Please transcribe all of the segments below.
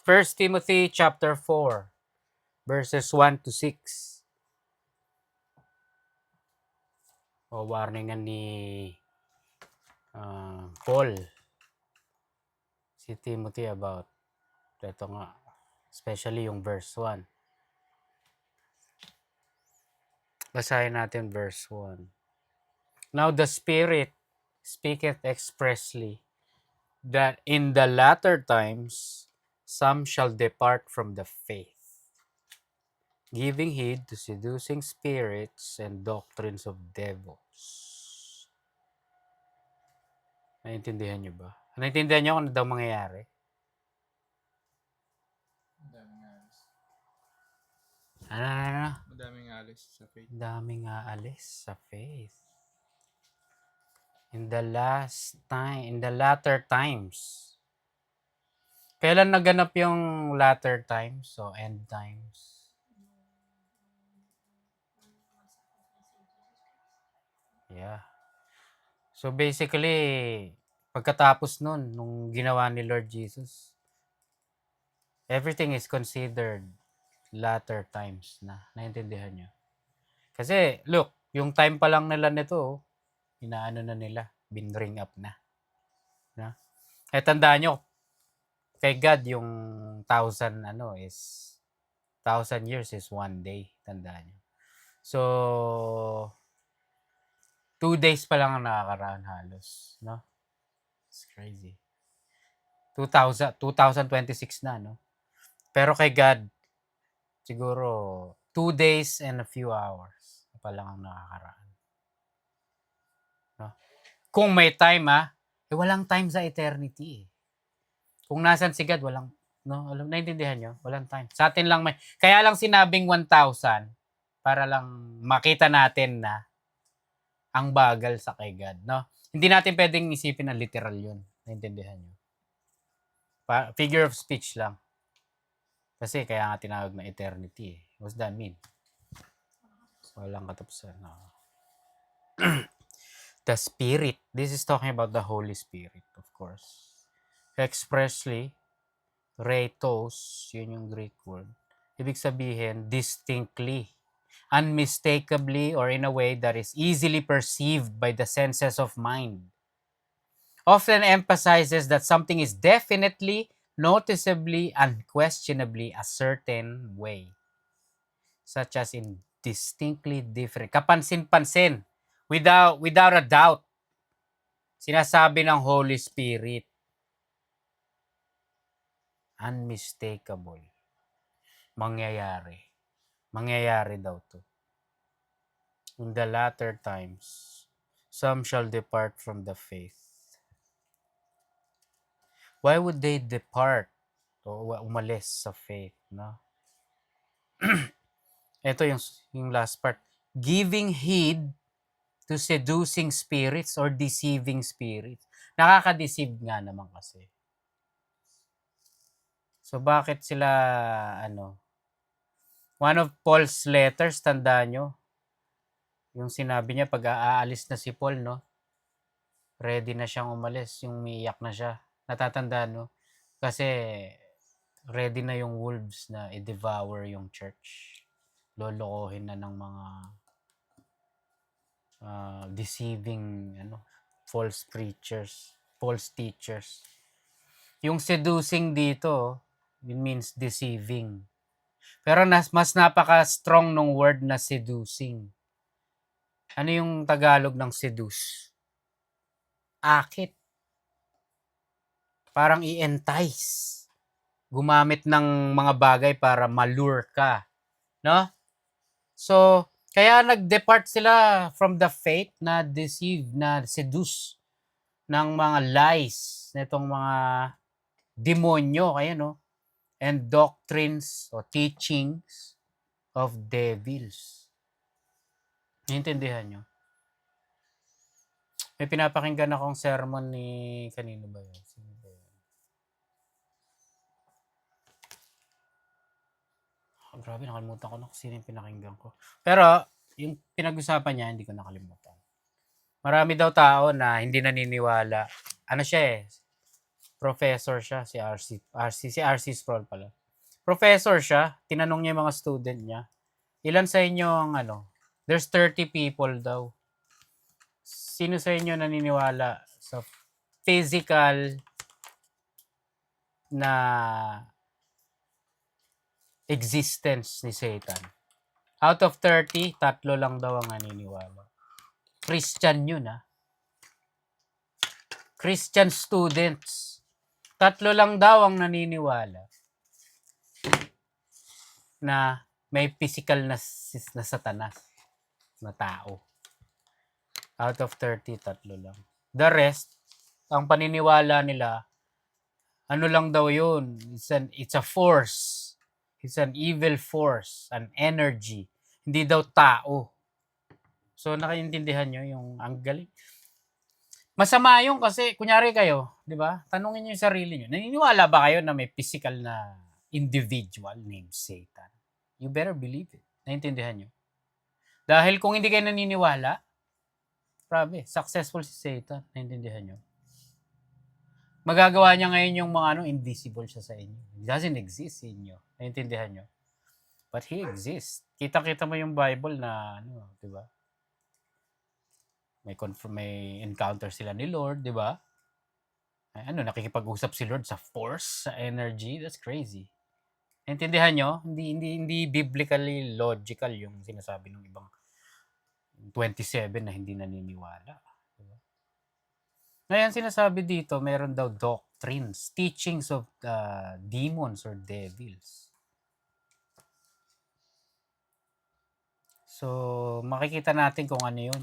First Timothy chapter 4, verses 1 to 6. O warningan ni Paul si Timothy about ito nga, especially yung verse 1. Basahin natin verse 1. Now the Spirit speaketh expressly that in the latter times some shall depart from the faith, giving heed to seducing spirits and doctrines of devils. Naintindihan nyo ba? Naintindihan nyo kung ano daw mangyayari? Madaming alis. Ano? Madaming alis sa faith. Daming aalis sa faith. In the last time, in the latter times. Kailan naganap yung latter times o end times? Yeah. So basically, pagkatapos nun, nung ginawa ni Lord Jesus, everything is considered latter times na. Naintindihan nyo? Kasi, look, yung time pa lang nila nito, inaano na nila, binring up na. No? Eh, tandaan nyo, kay God, yung 1,000 years is one day. Tandaan nyo. So, 2 days pa lang ang nakakaraan halos. No? It's crazy. 2026 na, no? Pero kay God, siguro 2 days and a few hours pa lang ang nakakaraan. No? Kung may time, walang time sa eternity. Kung nasan si God, walang, no? Alam, naintindihan nyo? Walang time. Sa atin lang may, kaya lang sinabing 1,000 para lang makita natin na ang bagal sa kay God, no? Hindi natin pwedeng isipin na literal yun. Naintindihan nyo? Figure of speech lang. Kasi kaya nga tinawag na eternity. What's that mean? Walang katapusan. No. The Spirit. This is talking about the Holy Spirit, of course. Expressly, retos, yun yung Greek word. Ibig sabihin, distinctly, unmistakably, or in a way that is easily perceived by the senses of mind. Often emphasizes that something is definitely, noticeably, unquestionably a certain way. Such as in distinctly different. Kapansin-pansin. Without a doubt. Sinasabi ng Holy Spirit. Unmistakable. Mangyayari. Mangyayari daw to. In the latter times, some shall depart from the faith. Why would they depart o umalis sa faith, no? Ito yung last part. Giving heed to seducing spirits or deceiving spirits. Nakaka-deceive nga naman kasi. So bakit sila one of Paul's letters, tandaan nyo, yung sinabi niya pag aalis na si Paul, no? Ready na siyang umalis, yung umiiyak na siya. Natatandaan, no? Kasi ready na yung wolves na i-devour yung church. Lolokohin na ng mga deceiving false preachers, false teachers. Yung seducing dito, it means deceiving. Pero mas napaka-strong nung word na seducing. Ano yung Tagalog ng seduce? Akit. Parang i-entice. Gumamit ng mga bagay para malure ka. No? So, kaya nag-depart sila from the faith na deceive, na seduce ng mga lies nitong mga demonyo, kaya no? And doctrines o teachings of devils. Naintindihan nyo? May pinapakinggan akong sermon ni kanino ba yun? Sino ba yun? Oh, grabe, nakalimutan ko na kung sino yung pinakinggan ko. Pero, yung pinag-usapan niya, hindi ko nakalimutan. Marami daw tao na hindi naniniwala. Ano siya Professor siya, si R.C. Sproul pala. Professor siya, tinanong niya yung mga student niya, ilan sa inyo ang there's 30 people daw. Sino sa inyo naniniwala sa physical na existence ni Satan? Out of 30, tatlo lang daw ang naniniwala. Christian yun, ha? Christian students. Tatlo lang daw ang naniniwala na may physical na satanas na tao. Out of 30, tatlo lang. The rest, ang paniniwala nila, ano lang daw yun? It's a force. It's an evil force, an energy. Hindi daw tao. So, nakaintindihan nyo yung ang galing. Masama yung kasi, kunyari kayo, di ba? Tanungin nyo yung sarili nyo. Naniniwala ba kayo na may physical na individual named Satan? You better believe it. Naintindihan nyo? Dahil kung hindi kayo naniniwala, grabe, successful si Satan. Naintindihan nyo? Magagawa niya ngayon yung mga invisible siya sa inyo. He doesn't exist in inyo. Naintindihan nyo? But he exists. Kita-kita mo yung Bible na, di ba? May encounter sila ni Lord, di ba? Nakikipag-usap si Lord sa force, sa energy. That's crazy. Naintindihan nyo? Hindi biblically logical yung sinasabi ng ibang 27 na hindi naniniwala. Diba? Ngayon, sinasabi dito, meron daw doctrines, teachings of demons or devils. So, makikita natin kung ano yun.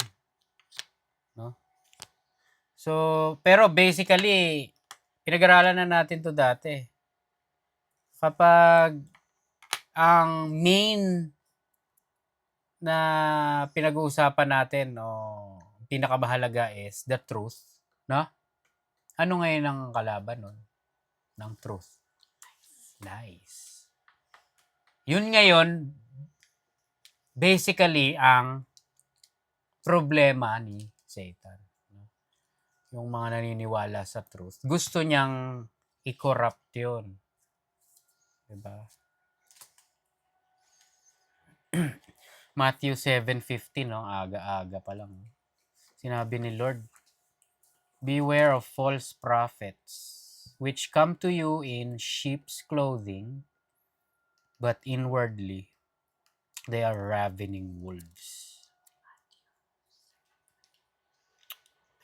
No? So, pero basically, pinag-aralan na natin to dati. Kapag ang main na pinag-uusapan natin o pinakamahalaga is the truth, no? Ano ngayon ang kalaban nun? Ng truth? Lies. Yun ngayon, basically, ang problema ni Satan. Yung mga naniniwala sa truth. Gusto niyang i-corrupt yun. Diba? Matthew 7:15, no? Aga-aga pa lang. Sinabi ni Lord, beware of false prophets, which come to you in sheep's clothing, but inwardly they are ravening wolves.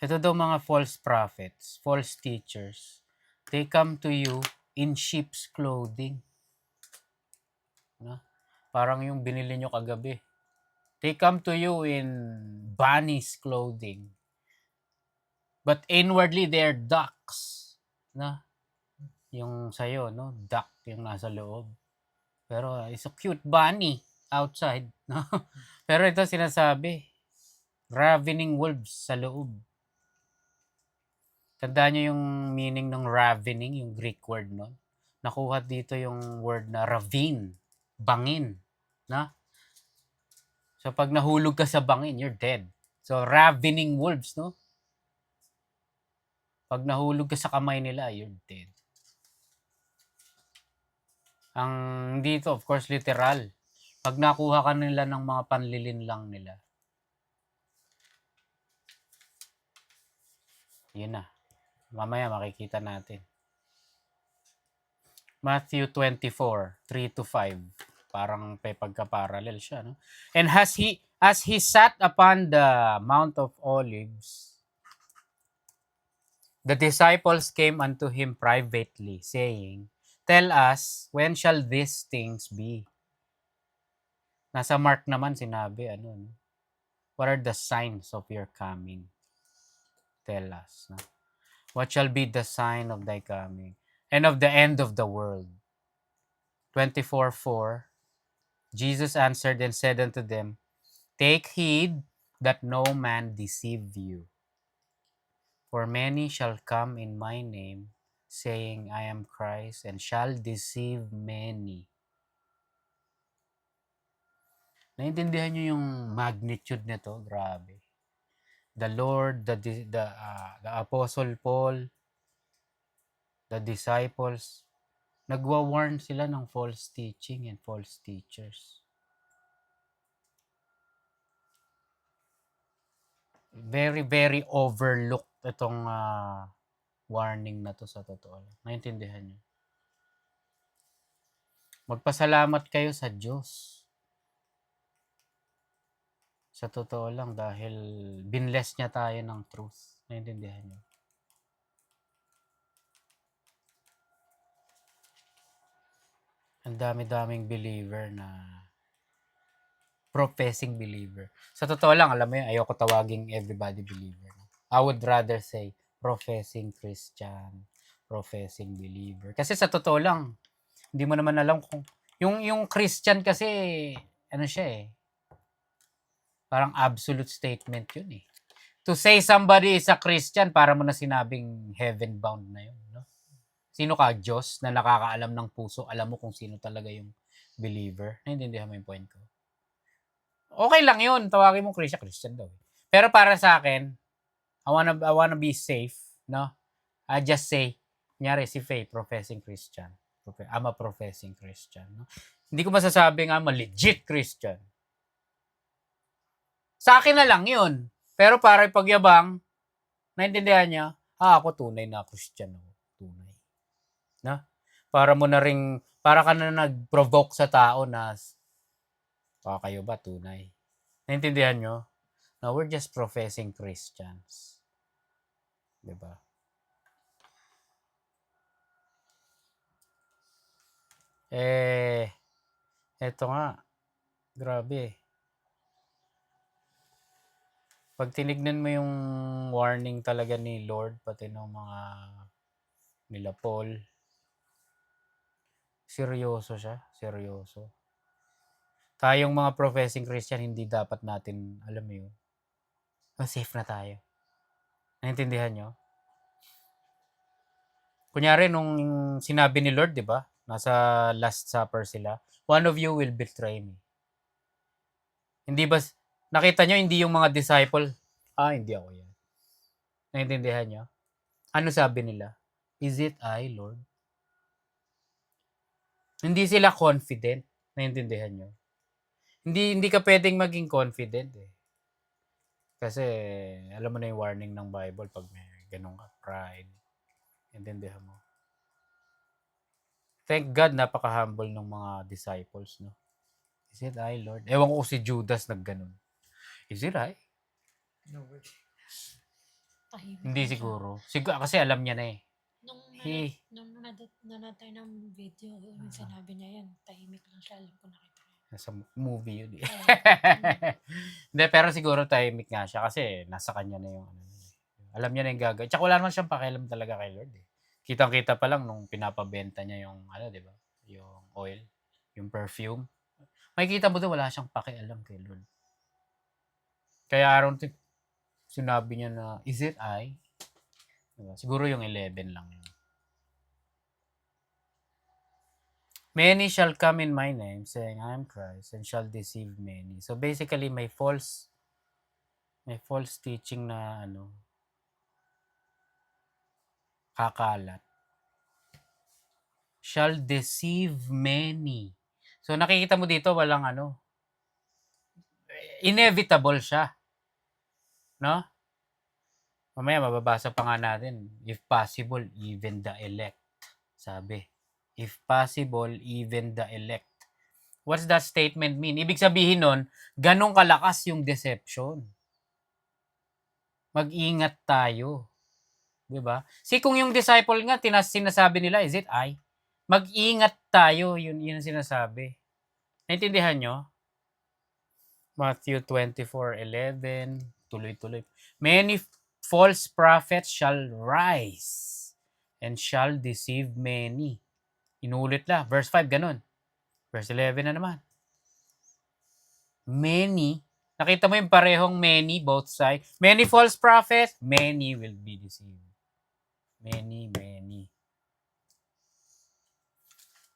Ito daw mga false prophets, false teachers. They come to you in sheep's clothing. No? Parang yung binili nyo kagabi. They come to you in bunny's clothing. But inwardly, they're ducks. No? Yung sa'yo, no? Duck yung nasa loob. Pero it's a cute bunny outside. No? Pero ito sinasabi, ravening wolves sa loob. Tandaan nyo yung meaning ng ravening, yung Greek word, no? Nakuha dito yung word na ravine, bangin. Na? So, pag nahulog ka sa bangin, you're dead. So, ravening wolves, no? Pag nahulog ka sa kamay nila, you're dead. Ang dito, of course, literal. Pag nakuha ka nila ng mga panlilin lang nila, yun na. Mamaya makikita natin. Matthew 24:3-5. Parang pagka-parallel siya, no? And as he sat upon the Mount of Olives, the disciples came unto him privately, saying, tell us, when shall these things be? Nasa Mark naman sinabi, no? What are the signs of your coming? Tell us. No? What shall be the sign of thy coming? And of the end of the world? 24:4. Jesus answered and said unto them, take heed that no man deceive you. For many shall come in my name, saying, I am Christ, and shall deceive many. Naintindihan nyo yung magnitude nito? Grabe. The Lord, the Apostle Paul, the disciples, nagwa-warn sila ng false teaching and false teachers. Very, very overlooked itong warning na to sa totoo lang. Naintindihan niyo? Magpasalamat kayo sa Diyos. Sa totoo lang dahil binless niya tayo ng truth. Naintindihan niyo? Ang dami-daming believer na professing believer. Sa totoo lang, alam mo yun, ayoko tawaging everybody believer. I would rather say professing Christian, professing believer. Kasi sa totoo lang, hindi mo naman alam kung yung Christian kasi ano siya eh. Parang absolute statement yun eh. To say somebody is a Christian, para mo na sinabing heaven bound na yun, no? Sino ka, Diyos, na nakakaalam ng puso, alam mo kung sino talaga yung believer? Naintindihan mo yung point ko? Okay lang yun, tawagin mo Christian daw. Pero para sa akin, I wanna be safe, no? I just say, kunyari si Faye, professing Christian. I'm a professing Christian. No? Hindi ko masasabi nga legit Christian. Sa akin na lang yun. Pero para ipagyabang, naintindihan niya, ako tunay na Christian ako. Tunay. Na? Para mo na ring, para ka na nag-provoke sa tao na, kayo ba tunay? Naintindihan nyo? Now, we're just professing Christians. Diba? Eto nga. Grabe. Pag tinignan mo yung warning talaga ni Lord, pati ng mga nila Paul, seryoso siya. Seryoso. Tayong mga professing Christian, hindi dapat natin, alam mo yun, safe na tayo. Naintindihan nyo? Kunyari, nung sinabi ni Lord, di ba? Nasa Last Supper sila. One of you will betray me. Hindi ba, nakita nyo, hindi yung mga disciple, hindi ako yan. Naintindihan nyo? Ano sabi nila? Is it I, Lord? Hindi sila confident. Naintindihan nyo? Hindi ka pwedeng maging confident eh. Kasi, alam mo na yung warning ng Bible pag may ganun ka, pride. Intindihan mo? Thank God, napaka-humble ng mga disciples, no? Is it I, Lord? Ewan ko si Judas nagganon. Is it I? No way. Hindi siguro. Kasi alam niya na eh. Nung nanatay ng video, yung sinabi niya yan, tahimik lang siya, alam ko nakita ko. Nasa movie yun eh. Hindi, pero siguro tahimik nga siya kasi nasa kanya na yung alam niya na yung gagawin. Tsaka wala naman siyang pakialam talaga kay Lord eh. Kitang-kita pa lang nung pinapabenta niya yung di ba? Yung oil, yung perfume. Makikita mo doon wala siyang pakialam kay Lord. Kaya sinabi niya na, is it I? Diba? Siguro yung 11 lang yun. Many shall come in my name, saying, I am Christ, and shall deceive many. So basically, may false teaching na kakalat. Shall deceive many. So nakikita mo dito, walang inevitable siya. No? Mamaya mababasa pa nga natin, if possible, even the elect. Sabi, if possible, even the elect. What's that statement mean? Ibig sabihin nun, ganong kalakas yung deception. Mag-ingat tayo. Diba? Kung yung disciple nga, sinasabi nila, is it I? Mag-ingat tayo, yun ang sinasabi. Naintindihan nyo? Matthew 24:11, tuloy-tuloy. Many false prophets shall rise and shall deceive many. Inulit lang. Verse 5, ganun. Verse 11 na naman. Many. Nakita mo yung parehong many, both sides. Many false prophets, many will be deceived. Many.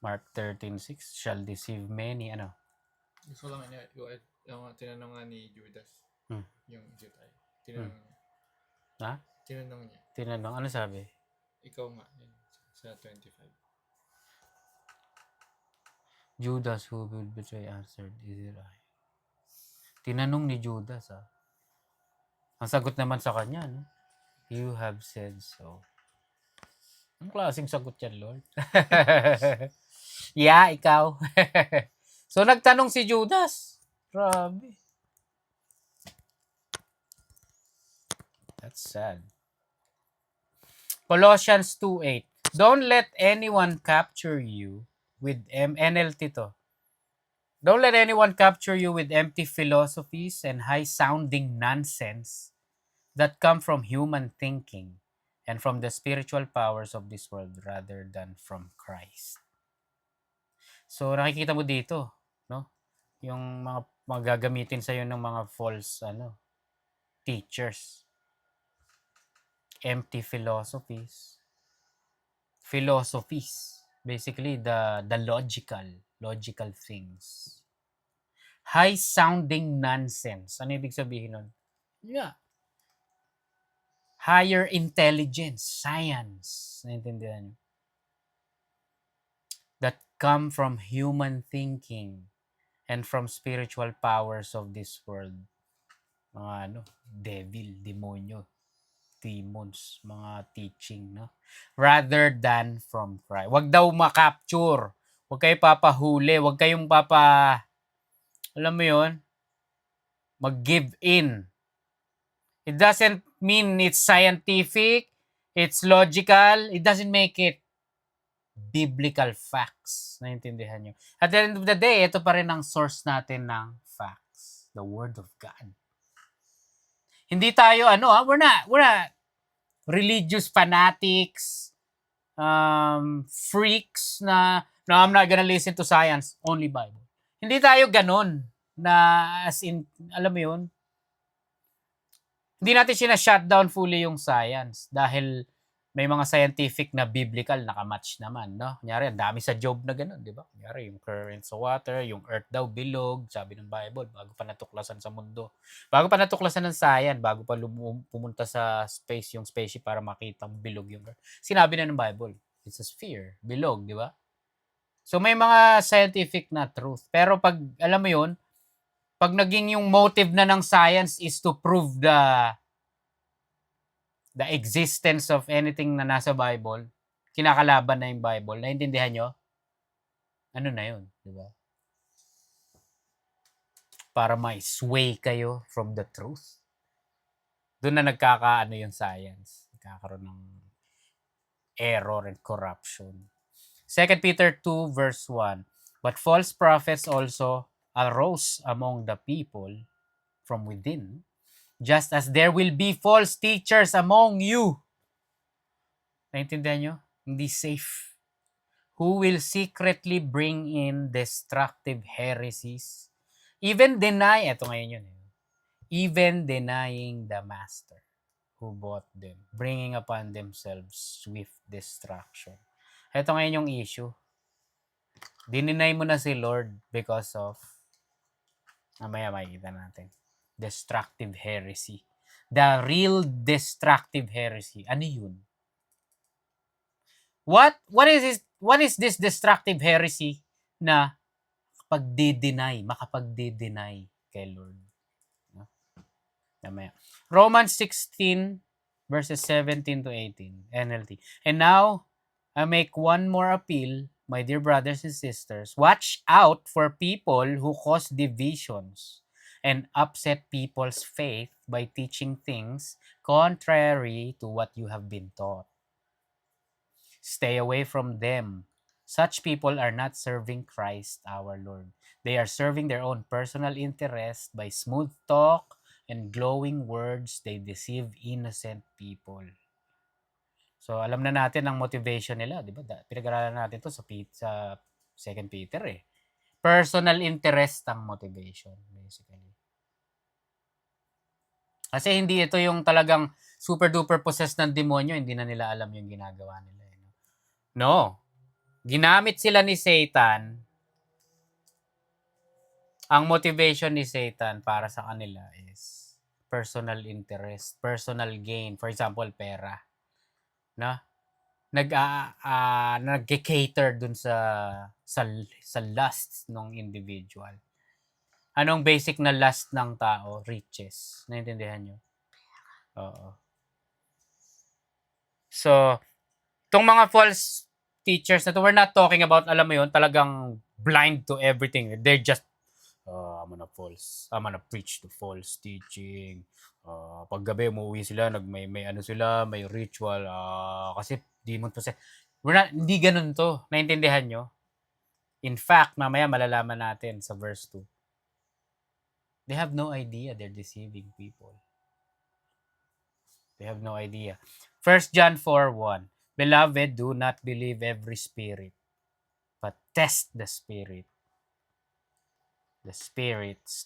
Mark 13:6, shall deceive many. Gusto lang niya, yung tinanong nga ni Judas, yung is it I? Tinanong niya. Ha? Tinanong niya. Tinanong, ano sabi? Ikaw nga. Sa 25. Judas who will betray answered, "Is it I?" Tinanong ni Judas, Ang sagot naman sa kanya, no? "You have said so." Ang klaseng sagot yan, Lord. Yeah, ikaw. So, nagtanong si Judas. Grabe. That's sad. Colossians 2:8. Don't let anyone capture you with NLT to. Don't let anyone capture you with empty philosophies and high-sounding nonsense that come from human thinking and from the spiritual powers of this world rather than from Christ. So nakikita mo dito, no? Yung mga magagamitin sa ng mga false teachers, empty philosophies, basically the logical things. High sounding nonsense. Ano ibig sabihin nun? Yeah. Higher intelligence, science, naintindihan niyo? That come from human thinking and from spiritual powers of this world. Mga devil, demonyo, demons, mga teaching, no? Rather than from Christ. Wag daw ma-capture. Wag kayo papahuli. Wag kayong alam mo yun, mag-give in. It doesn't mean it's scientific, it's logical, it doesn't make it biblical facts. Naintindihan nyo? At the end of the day, ito pa rin ang source natin ng facts. The Word of God. Hindi tayo, we're not religious fanatics, freaks na, no, I'm not gonna listen to science, only Bible. Hindi tayo ganun na as in, alam mo yun, hindi natin sina-shutdown fully yung science dahil may mga scientific na biblical nakamatch naman, no? Kunyari, ang dami sa Job na ganun, di ba? Kunyari, yung current sa water, yung earth daw bilog, sabi ng Bible, bago pa natuklasan sa mundo. Bago pa natuklasan ng science, bago pa pumunta sa space, yung spaceship para makita bilog yung earth. Sinabi na ng Bible, it's a sphere, bilog, di ba? So, may mga scientific na truth. Pero pag, alam mo yun, pag naging yung motive na ng science is to prove the existence of anything na nasa Bible, kinakalaban na yung Bible, naintindihan nyo? Ano na yun, di ba? Para may sway kayo from the truth. Doon na nagkakaano yung science. Nagkakaroon ng error and corruption. 2 Peter 2 verse 1. But false prophets also arose among the people from within, just as there will be false teachers among you. Naintindihan nyo? Hindi safe. Who will secretly bring in destructive heresies, even even denying the master who bought them, bringing upon themselves swift destruction. Ito ngayon yung issue. Dininay mo na si Lord because of, mamaya makikita natin, destructive heresy. The real destructive heresy. Ano yun? What is this destructive heresy na makapagde-deny kay Lord? No? Mamaya. Romans 16 verses 17 to 18, NLT. And now, I make one more appeal, my dear brothers and sisters. Watch out for people who cause divisions and upset people's faith by teaching things contrary to what you have been taught. Stay away from them. Such people are not serving Christ our Lord. They are serving their own personal interest by smooth talk and glowing words. They deceive innocent people. So, alam na natin ang motivation nila, di ba? Pinag-aralan natin to sa 2 Peter Personal interest ang motivation, basically. Kasi hindi ito yung talagang super-duper possessed ng demonyo, hindi na nila alam yung ginagawa nila. No. Ginamit sila ni Satan. Ang motivation ni Satan para sa kanila is personal interest, personal gain. For example, pera. No? nag-cater dun sa lust ng individual. Anong basic na lust ng tao? Riches. Naintindihan nyo? Oo. So, tong mga false teachers na to, we're not talking about, alam mo yun, talagang blind to everything. They're just, I'm gonna preach the false teaching. Paggabi, umuwi sila, may ano sila, may ritual, kasi demon possessed. Hindi ganun to. Naintindihan nyo? In fact, mamaya malalaman natin sa verse 2. They have no idea they're deceiving people. They have no idea. 1 John 4:1. Beloved, do not believe every spirit, but test the spirits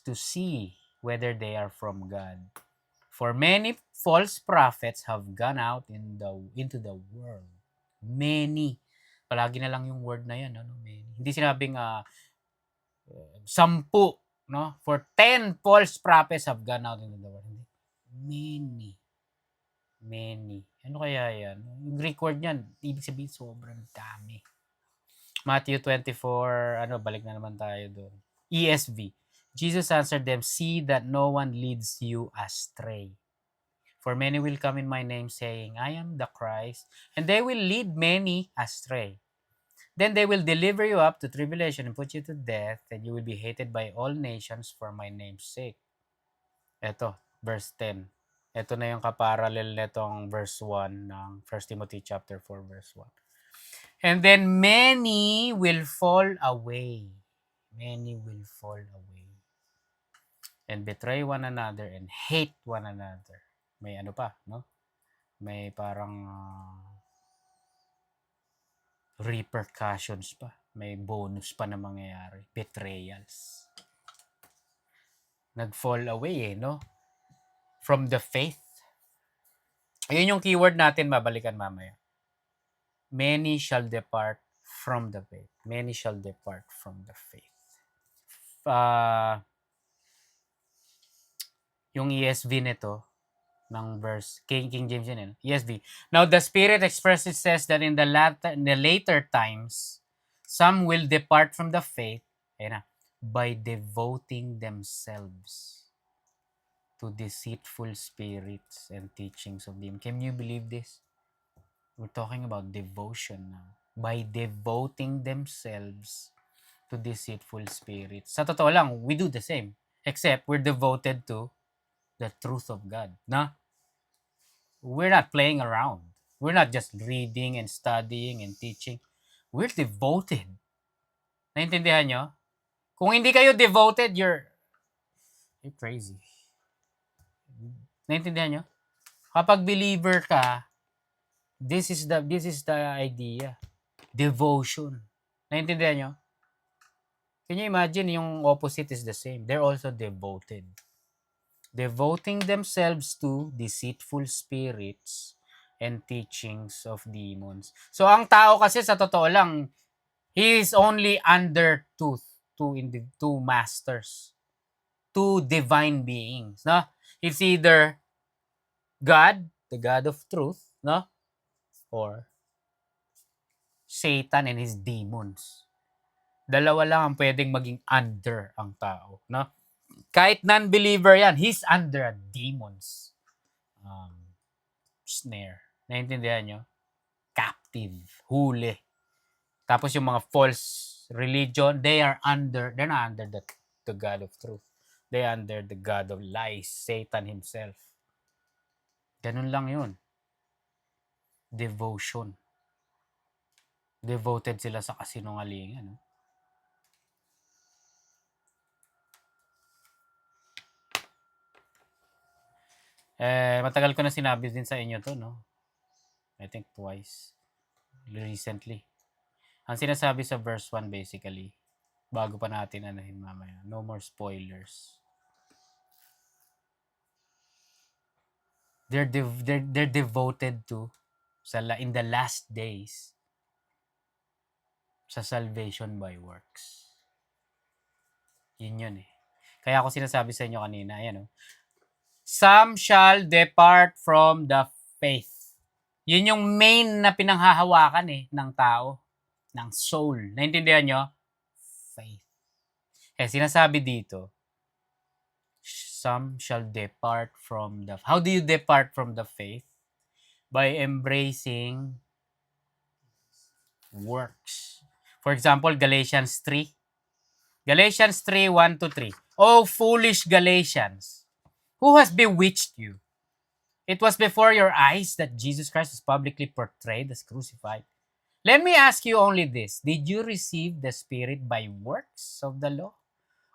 to see whether they are from God. For many false prophets have gone out into the world. Many. Palagi na lang yung word na yan. Ano? Many. Hindi sinabing 10. No? For 10 false prophets have gone out into the world. Many. Ano kaya yan? Yung Greek word niyan, ibig sabihin sobrang dami. Matthew 24, balik na naman tayo doon. ESV. Jesus answered them, see that no one leads you astray. For many will come in my name saying, I am the Christ, and they will lead many astray. Then they will deliver you up to tribulation and put you to death, and you will be hated by all nations for my name's sake. Ito, verse 10. Ito na yung kaparallel netong verse 1 ng 1 Timothy chapter 4 verse 1. And then many will fall away. Many will fall away. And betray one another and hate one another. May ano pa, no? May parang repercussions pa. May bonus pa na mangyayari. Betrayals. Nag-fall away no? From the faith. Ayun yung keyword natin, mabalikan mamaya. Many shall depart from the faith. Many shall depart from the faith. Yung ESV nito, ng verse, King James yun, ESV. Now the Spirit expressly says that in the later times, some will depart from the faith by devoting themselves to deceitful spirits and teachings of demons. Can you believe this? We're talking about devotion now. By devoting themselves to deceitful spirits. Sa totoo lang, we do the same. Except we're devoted to the truth of God. No? We're not playing around. We're not just reading and studying and teaching. We're devoted. Naintindihan nyo? Kung hindi kayo devoted, you're crazy. Naintindihan nyo? Kapag believer ka, this is the idea. Devotion. Naintindihan nyo? Can you imagine yung opposite is the same? They're also devoted. Devoting themselves to deceitful spirits and teachings of demons. So, ang tao kasi sa totoo lang, he is only under two masters. Two divine beings. No? It's either God, the God of truth, no? Or Satan and his demons. Dalawa lang ang pwedeng maging under ang tao. No? Kahit non-believer yan, he's under a demon's snare. Naintindihan nyo? Captive. Huli. Tapos yung mga false religion, they're not under the God of truth. They're under the God of lies, Satan himself. Ganun lang yun. Devotion. Devoted sila sa kasinungalingan. No? Matagal ko na sinabi din sa inyo to, no? I think twice. Recently. Ang sinasabi sa verse 1 basically, bago pa natin anahin mamaya, no more spoilers. They're devoted to in the last days sa salvation by works. Yun eh. Kaya ako sinasabi sa inyo kanina, ayan oh. Some shall depart from the faith. Yun yung main na pinanghahawakan ng tao, ng soul. Naintindihan nyo? Faith. Kaya sinasabi dito, some shall depart from the... How do you depart from the faith? By embracing works. For example, Galatians 3. Galatians 3, 1 to 3. Oh, foolish Galatians, who has bewitched you? It was before your eyes that Jesus Christ was publicly portrayed as crucified. Let me ask you only this. Did you receive the Spirit by works of the law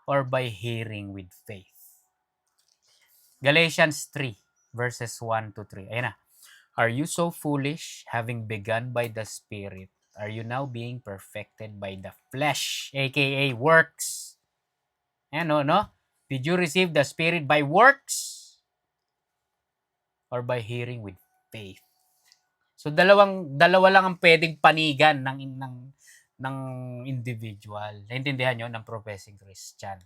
or by hearing with faith? Galatians 3, verses 1 to 3. Ayan na. Are you so foolish, having begun by the Spirit? Are you now being perfected by the flesh, aka works? Ayan, no? Did you receive the Spirit by works or by hearing with faith? So dalawa lang ang pwedeng panigan ng individual. Naintindihan nyo? Ng professing Christian.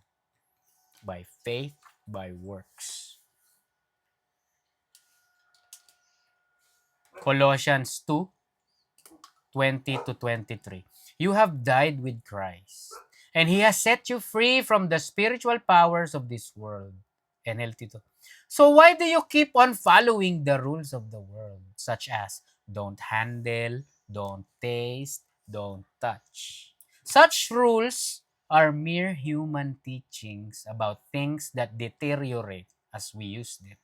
By faith, by works. Colossians 2, 20 to 23. You have died with Christ, and He has set you free from the spiritual powers of this world. NLT to. So why do you keep on following the rules of the world, such as don't handle, don't taste, don't touch? Such rules are mere human teachings about things that deteriorate as we use them.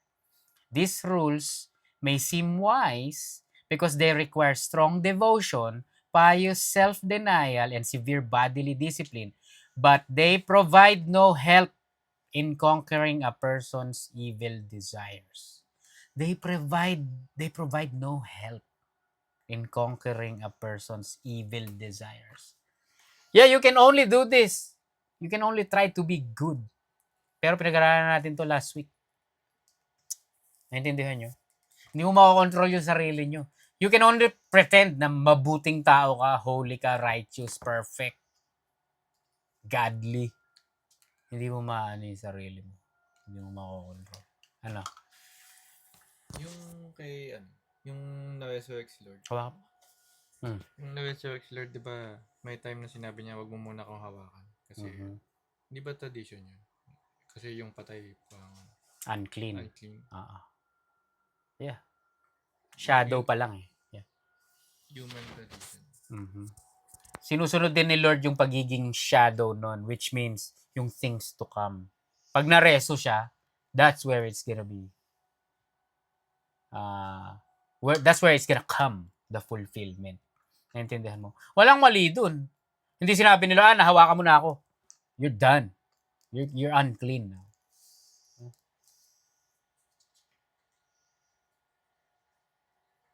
These rules may seem wise because they require strong devotion, pious self-denial, and severe bodily discipline, but they provide no help in conquering a person's evil desires. They provide no help in conquering a person's evil desires. Yeah, you can only do this. You can only try to be good. Pero pinag-aralan natin to last week. Naintindihan nyo? Hindi mo makakontrol yung sarili nyo. You can only pretend na mabuting tao ka, holy ka, righteous, perfect, godly. Hindi mo maano yung sarili mo. Hindi mo makakontrol. Ano? Yung kay, yung Naweso-X Lord. Hawak. Yung Naweso-X Lord, di ba, may time na sinabi niya, wag mo muna akong hawakan. Kasi, di ba tradition yun? Kasi yung patay, pang Unclean. unclean. Yeah. Shadow pa lang eh. Yeah. Human tradition. Sinusunod din ni Lord yung pagiging shadow nun, which means yung things to come. Pag nareso siya, that's where it's gonna be. That's where it's gonna come, the fulfillment. Naintindihan mo? Walang mali dun. Hindi sinabi nila, nahawakan mo na ako. You're done. You're unclean now.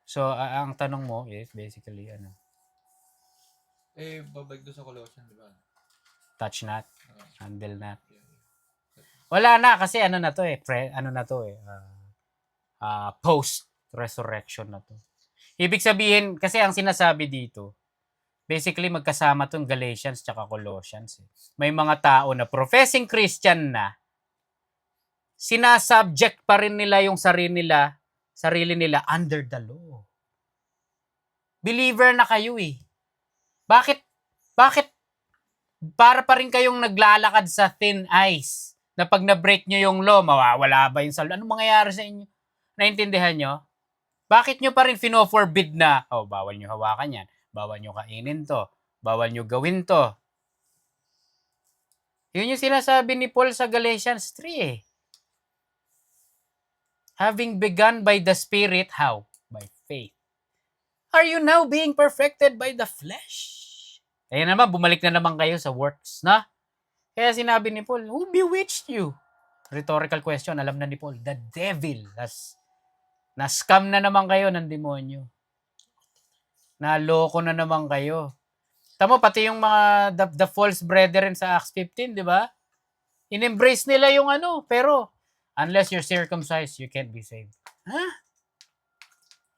So, ang tanong mo is basically, Babalik doon sa Colossians, di ba? touch not, handle not. Yeah. Wala na kasi na to post-resurrection na to. Ibig sabihin, kasi ang sinasabi dito, basically magkasama tong Galatians tsaka Colossians. May mga tao na professing Christian na, sinasubject pa rin nila yung sarili nila under the law. Believer na kayo eh. Bakit para pa rin kayong naglalakad sa thin ice na pag na-break nyo yung law, mawawala ba yung saldo? Anong mangyayari sa inyo? Naintindihan nyo? Bakit nyo pa rin fino-forbid na, bawal nyo hawakan yan, bawal nyo kainin to, bawal nyo gawin to? Yun yung sinasabi ni Paul sa Galatians 3 eh. Having begun by the Spirit, how? By faith. Are you now being perfected by the flesh? Ayan naman, bumalik na naman kayo sa works, na? Kaya sinabi ni Paul, who bewitched you? Rhetorical question, alam na ni Paul, the devil. Na-scam na naman kayo ng demonyo. Naloko na naman kayo. Tamo, pati yung mga the false brethren sa Acts 15, di ba? In-embrace nila yung pero unless you're circumcised, you can't be saved.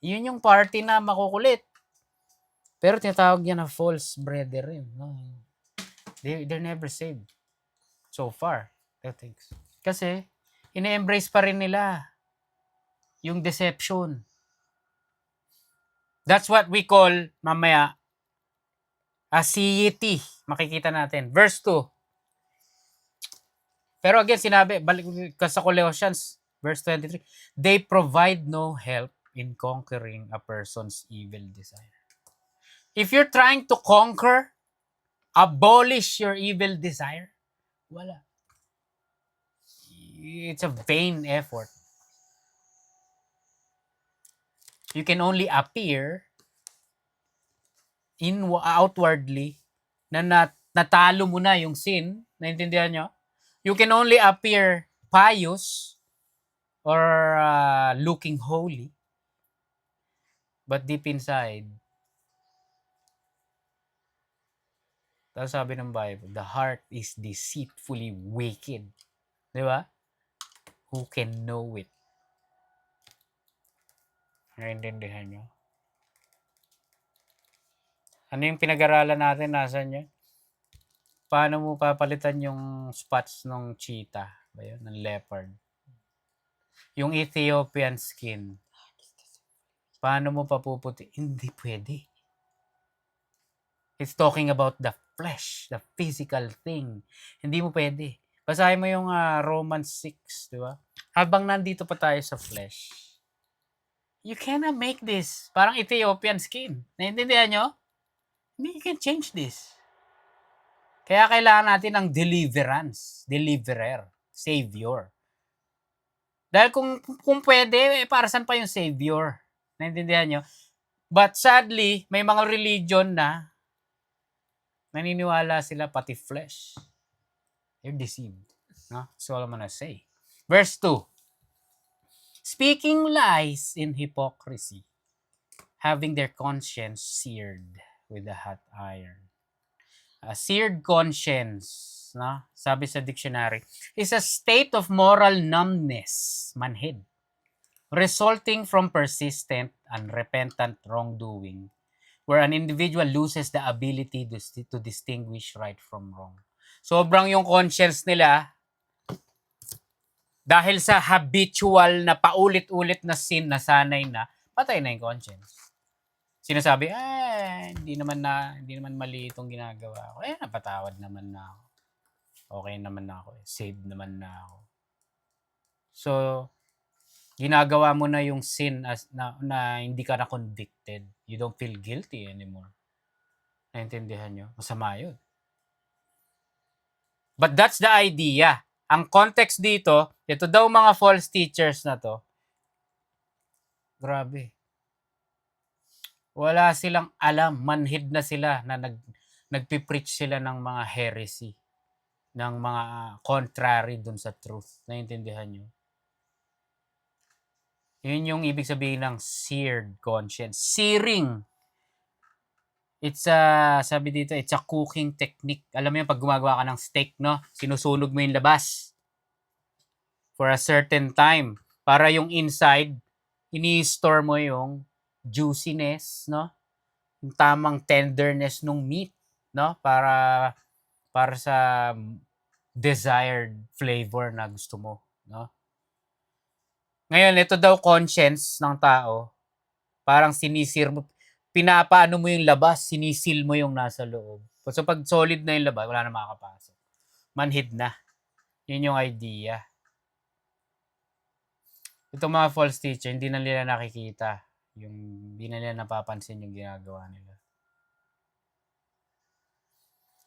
Yun yung party na makukulit. Pero tinatawag niya na false brethren. No? They're never saved. So far. I think. Kasi, ine-embrace pa rin nila yung deception. That's what we call, mamaya, aseity. Makikita natin. Verse 2. Pero again, sinabi, balik ka sa Colossians, verse 23, they provide no help in conquering a person's evil desire. If you're trying to conquer, abolish your evil desire, wala. It's a vain effort. You can only appear outwardly na natalo mo na yung sin. Naintindihan nyo? You can only appear pious or looking holy. But deep inside, tapos sabi ng Bible, the heart is deceitfully wicked. Di ba? Who can know it? Naintindihan nyo? Ano yung pinag-aralan natin? Nasaan yun? Paano mo papalitan yung spots ng cheetah? Ba yun? Ng leopard? Yung Ethiopian skin. Paano mo papuputi? Hindi pwede. It's talking about the flesh, the physical thing. Hindi mo pwede. Basahin mo yung Romans 6, di ba? Habang nandito pa tayo sa flesh, you cannot make this. Parang Ethiopian skin. Naintindihan nyo? You can change this. Kaya kailangan natin ng deliverance, deliverer, savior. Dahil kung pwede, para saan pa yung savior? Naintindihan nyo? But sadly, may mga religion na naniniwala sila pati flesh. You're deceived. No? That's all I'm gonna say. Verse 2. Speaking lies in hypocrisy, having their conscience seared with a hot iron. A seared conscience, no? Sabi sa dictionary, is a state of moral numbness, manhid, resulting from persistent, unrepentant wrongdoing, where an individual loses the ability to distinguish right from wrong. Sobrang yung conscience nila, dahil sa habitual na paulit-ulit na sin na sanay na, patay na yung conscience. Sinasabi, hindi naman mali itong ginagawa ko. Napatawad naman na ako. Okay naman na ako. Saved naman na ako. So, ginagawa mo na yung sin na hindi ka na convicted. You don't feel guilty anymore. Naintindihan nyo? Masama yun. But that's the idea. Ang context dito, ito daw mga false teachers na to, grabe. Wala silang alam, manhid na sila na nagpipreach sila ng mga heresy, ng mga contrary dun sa truth. Naintindihan nyo? Yun yung ibig sabihin ng seared conscience. Searing. It's sabi dito, it's a cooking technique. Alam mo yung pag gumagawa ka ng steak, no? Sinusunog mo yung labas for a certain time. Para yung inside, ini-store mo yung juiciness, no? Yung tamang tenderness ng meat, no? Para sa desired flavor na gusto mo, no? Ngayon, ito daw conscience ng tao, parang sinisir mo, pinapaano mo yung labas, sinisil mo yung nasa loob. So pag solid na yung labas, wala na makakapasok. Manhid na. Yun yung idea. Itong mga false teacher, hindi na nila nakikita. Hindi na nila napapansin yung ginagawa nila.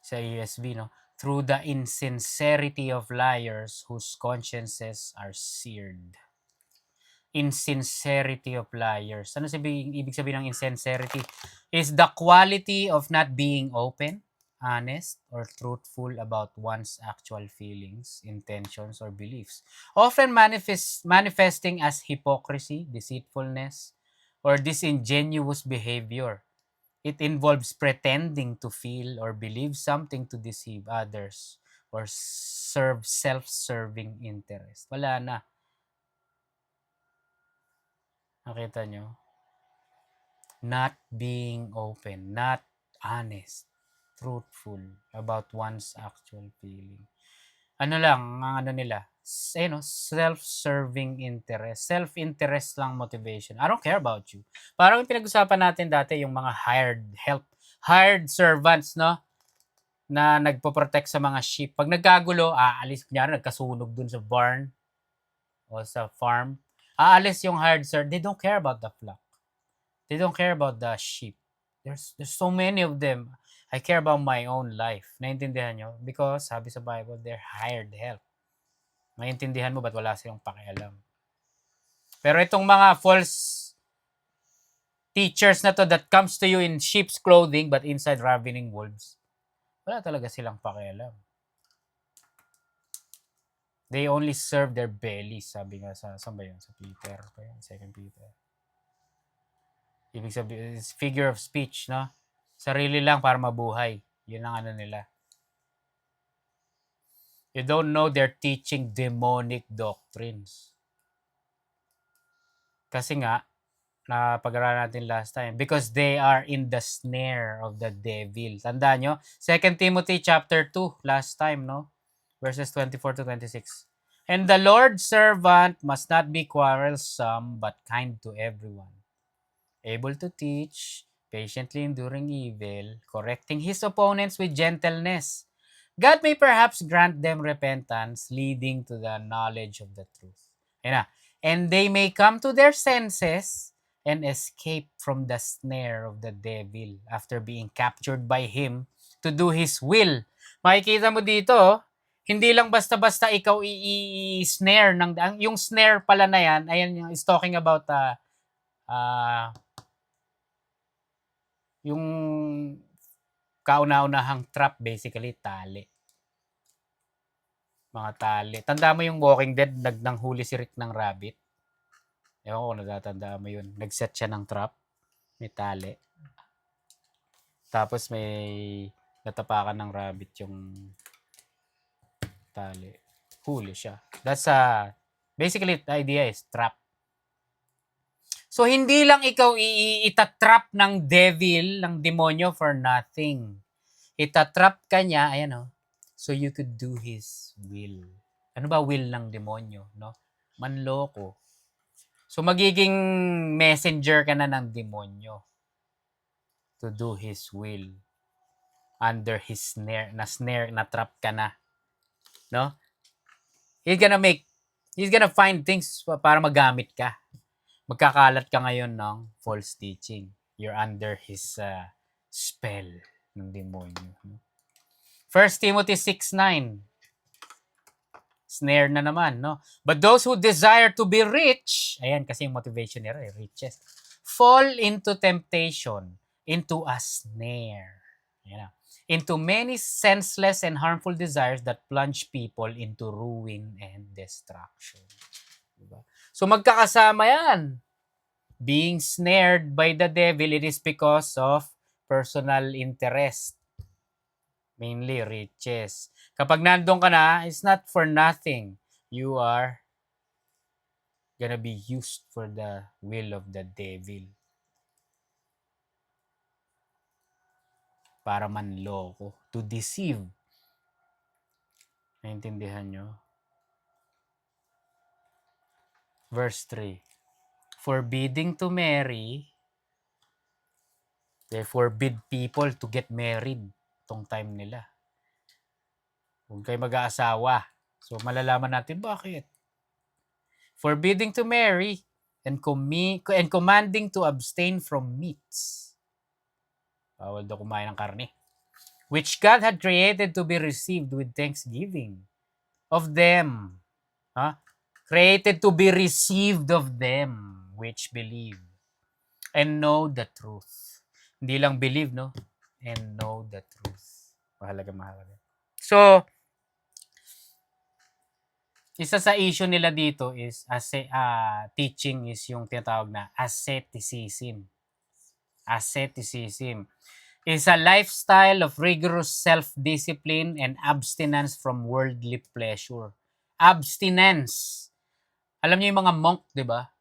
Sa ESV, no? Through the insincerity of liars whose consciences are seared. Insincerity of liars. Ano ibig sabihin ng insincerity? Is the quality of not being open, honest, or truthful about one's actual feelings, intentions, or beliefs. Often manifesting as hypocrisy, deceitfulness, or disingenuous behavior. It involves pretending to feel or believe something to deceive others or serve self-serving interest. Wala na. Nakita nyo? Not being open, not honest, truthful about one's actual feeling. ano lang, ang ano nila, self-serving interest. Self-interest lang motivation. I don't care about you. Parang yung pinag-usapan natin dati, yung mga hired servants, no? Na nagpo-protect sa mga sheep. Pag nagkagulo, aalis, kunyari nagkasunog dun sa barn o sa farm, aalis yung hired servant. They don't care about the flock. They don't care about the sheep. There's so many of them. I care about my own life. Naintindihan nyo? Because, sabi sa Bible, they're hired help. Maintindihan mo ba't wala silang pakialam? Pero itong mga false teachers na to that comes to you in sheep's clothing but inside ravening wolves, wala talaga silang pakialam. They only serve their bellies, sabi nga sa, saan ba yun? Sa Peter, pa yun? 2 Peter. Ibig sabihin, is figure of speech, no? Sarili lang para mabuhay. Yun ang ano nila. You don't know they're teaching demonic doctrines. Kasi nga, napag-aralan natin last time, because they are in the snare of the devil. Tandaan nyo, 2 Timothy chapter 2, last time, no? Verses 24 to 26. And the Lord's servant must not be quarrelsome, but kind to everyone, able to teach, patiently enduring evil, correcting his opponents with gentleness. God may perhaps grant them repentance, leading to the knowledge of the truth. Ayan na. And they may come to their senses and escape from the snare of the devil after being captured by him to do his will. Makikita mo dito, hindi lang basta-basta ikaw i-snare ng yung snare pala na yan, ayan yung is talking about yung kauna-unahang trap, basically tali. Mga tali. Tanda mo yung Walking Dead, nanghuli si Rick ng rabbit? Ewan ko kung natatandaan mo yun. Nag-set siya ng trap. May tali. Tapos may natapakan ng rabbit yung tali. Huli siya. That's basically the idea is trap. So hindi lang ikaw itatrap ng devil, ng demonyo for nothing. Itatrap ka niya, ayan oh, so you could do his will. Ano ba will ng demonyo, no? Manloko. So magiging messenger ka na ng demonyo to do his will. Under his snare, na trap ka na. No? He's gonna find things para magamit ka. Magkakalat ka ngayon ng false teaching. You're under his spell ng demonyo. 1 Timothy 6:9. Snare na naman, no? But those who desire to be rich, ayan kasi yung motivation nila, riches, fall into temptation, into a snare. Ayan na. Into many senseless and harmful desires that plunge people into ruin and destruction. Diba? So magkakasama yan. Being snared by the devil, it is because of personal interest. Mainly riches. Kapag nandun ka na, it's not for nothing. You are gonna be used for the will of the devil. Para manloko. To deceive. Naintindihan nyo? Verse 3. Forbidding to marry, they forbid people to get married tong time nila. Huwag kayo mag-aasawa. So, malalaman natin bakit. Forbidding to marry and commanding to abstain from meats. Bawal daw kumain ng karne. Which God had created to be received with thanksgiving of them. Created to be received of them which believe and know the truth. Hindi lang believe, no? And know the truth. Mahalaga. So, isa sa issue nila dito is teaching is yung tinatawag na asceticism. Asceticism is a lifestyle of rigorous self-discipline and abstinence from worldly pleasure. Abstinence. Alam niyo yung mga monk, di ba?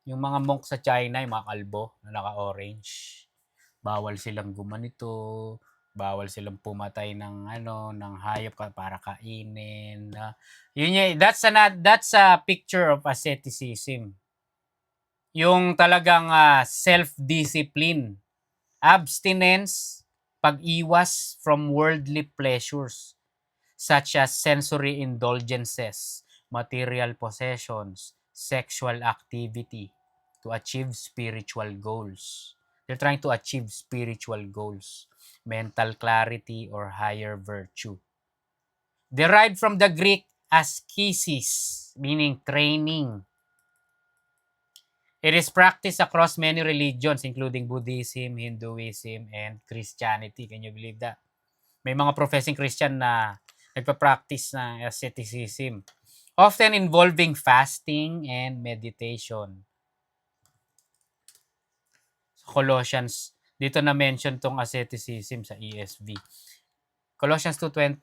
Yung mga monk sa China, yung mga kalbo na naka-orange. Bawal silang gumanito, Bawal silang pumatay ng ng hayop para kainin. That's a picture of asceticism. Yung talagang self-discipline, abstinence, pag-iwas from worldly pleasures such as sensory indulgences, material possessions, sexual activity to achieve spiritual goals. They're trying to achieve spiritual goals, mental clarity or higher virtue. Derived from the Greek askesis, meaning training. It is practiced across many religions including Buddhism, Hinduism, and Christianity. Can you believe that? May mga professing Christian na nagpa-practice ng asceticism, often involving fasting and meditation. Colossians, dito na mention tong asceticism sa ESV. Colossians 2:20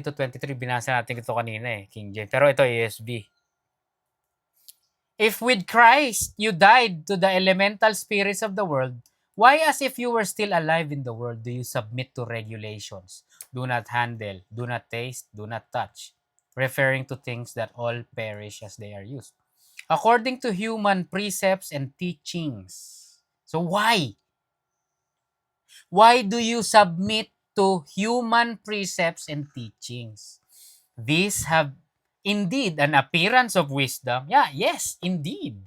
to 23, binasa natin ito kanina King James. Pero ito ESV. If with Christ you died to the elemental spirits of the world, why as if you were still alive in the world do you submit to regulations? Do not handle, do not taste, do not touch, referring to things that all perish as they are used, according to human precepts and teachings. So why? Why do you submit to human precepts and teachings? These have indeed an appearance of wisdom. Yeah, yes, indeed.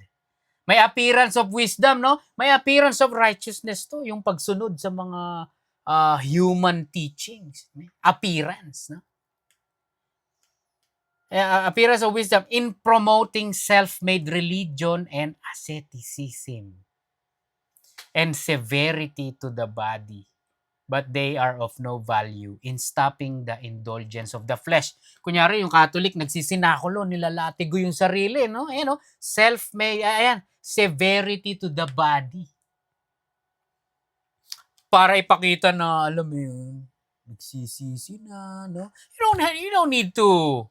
May appearance of wisdom, no? May appearance of righteousness to, yung pagsunod sa mga human teachings. Appearance, no? Appearance of wisdom in promoting self-made religion and asceticism and severity to the body, but they are of no value in stopping the indulgence of the flesh. Kunyari, yung Catholic, nagsisinakulo, nilalatigo yung sarili, no? Ayan, no? Self-made, ayan, severity to the body. Para ipakita na, alam mo yun, nagsisisi na, no? You don't need to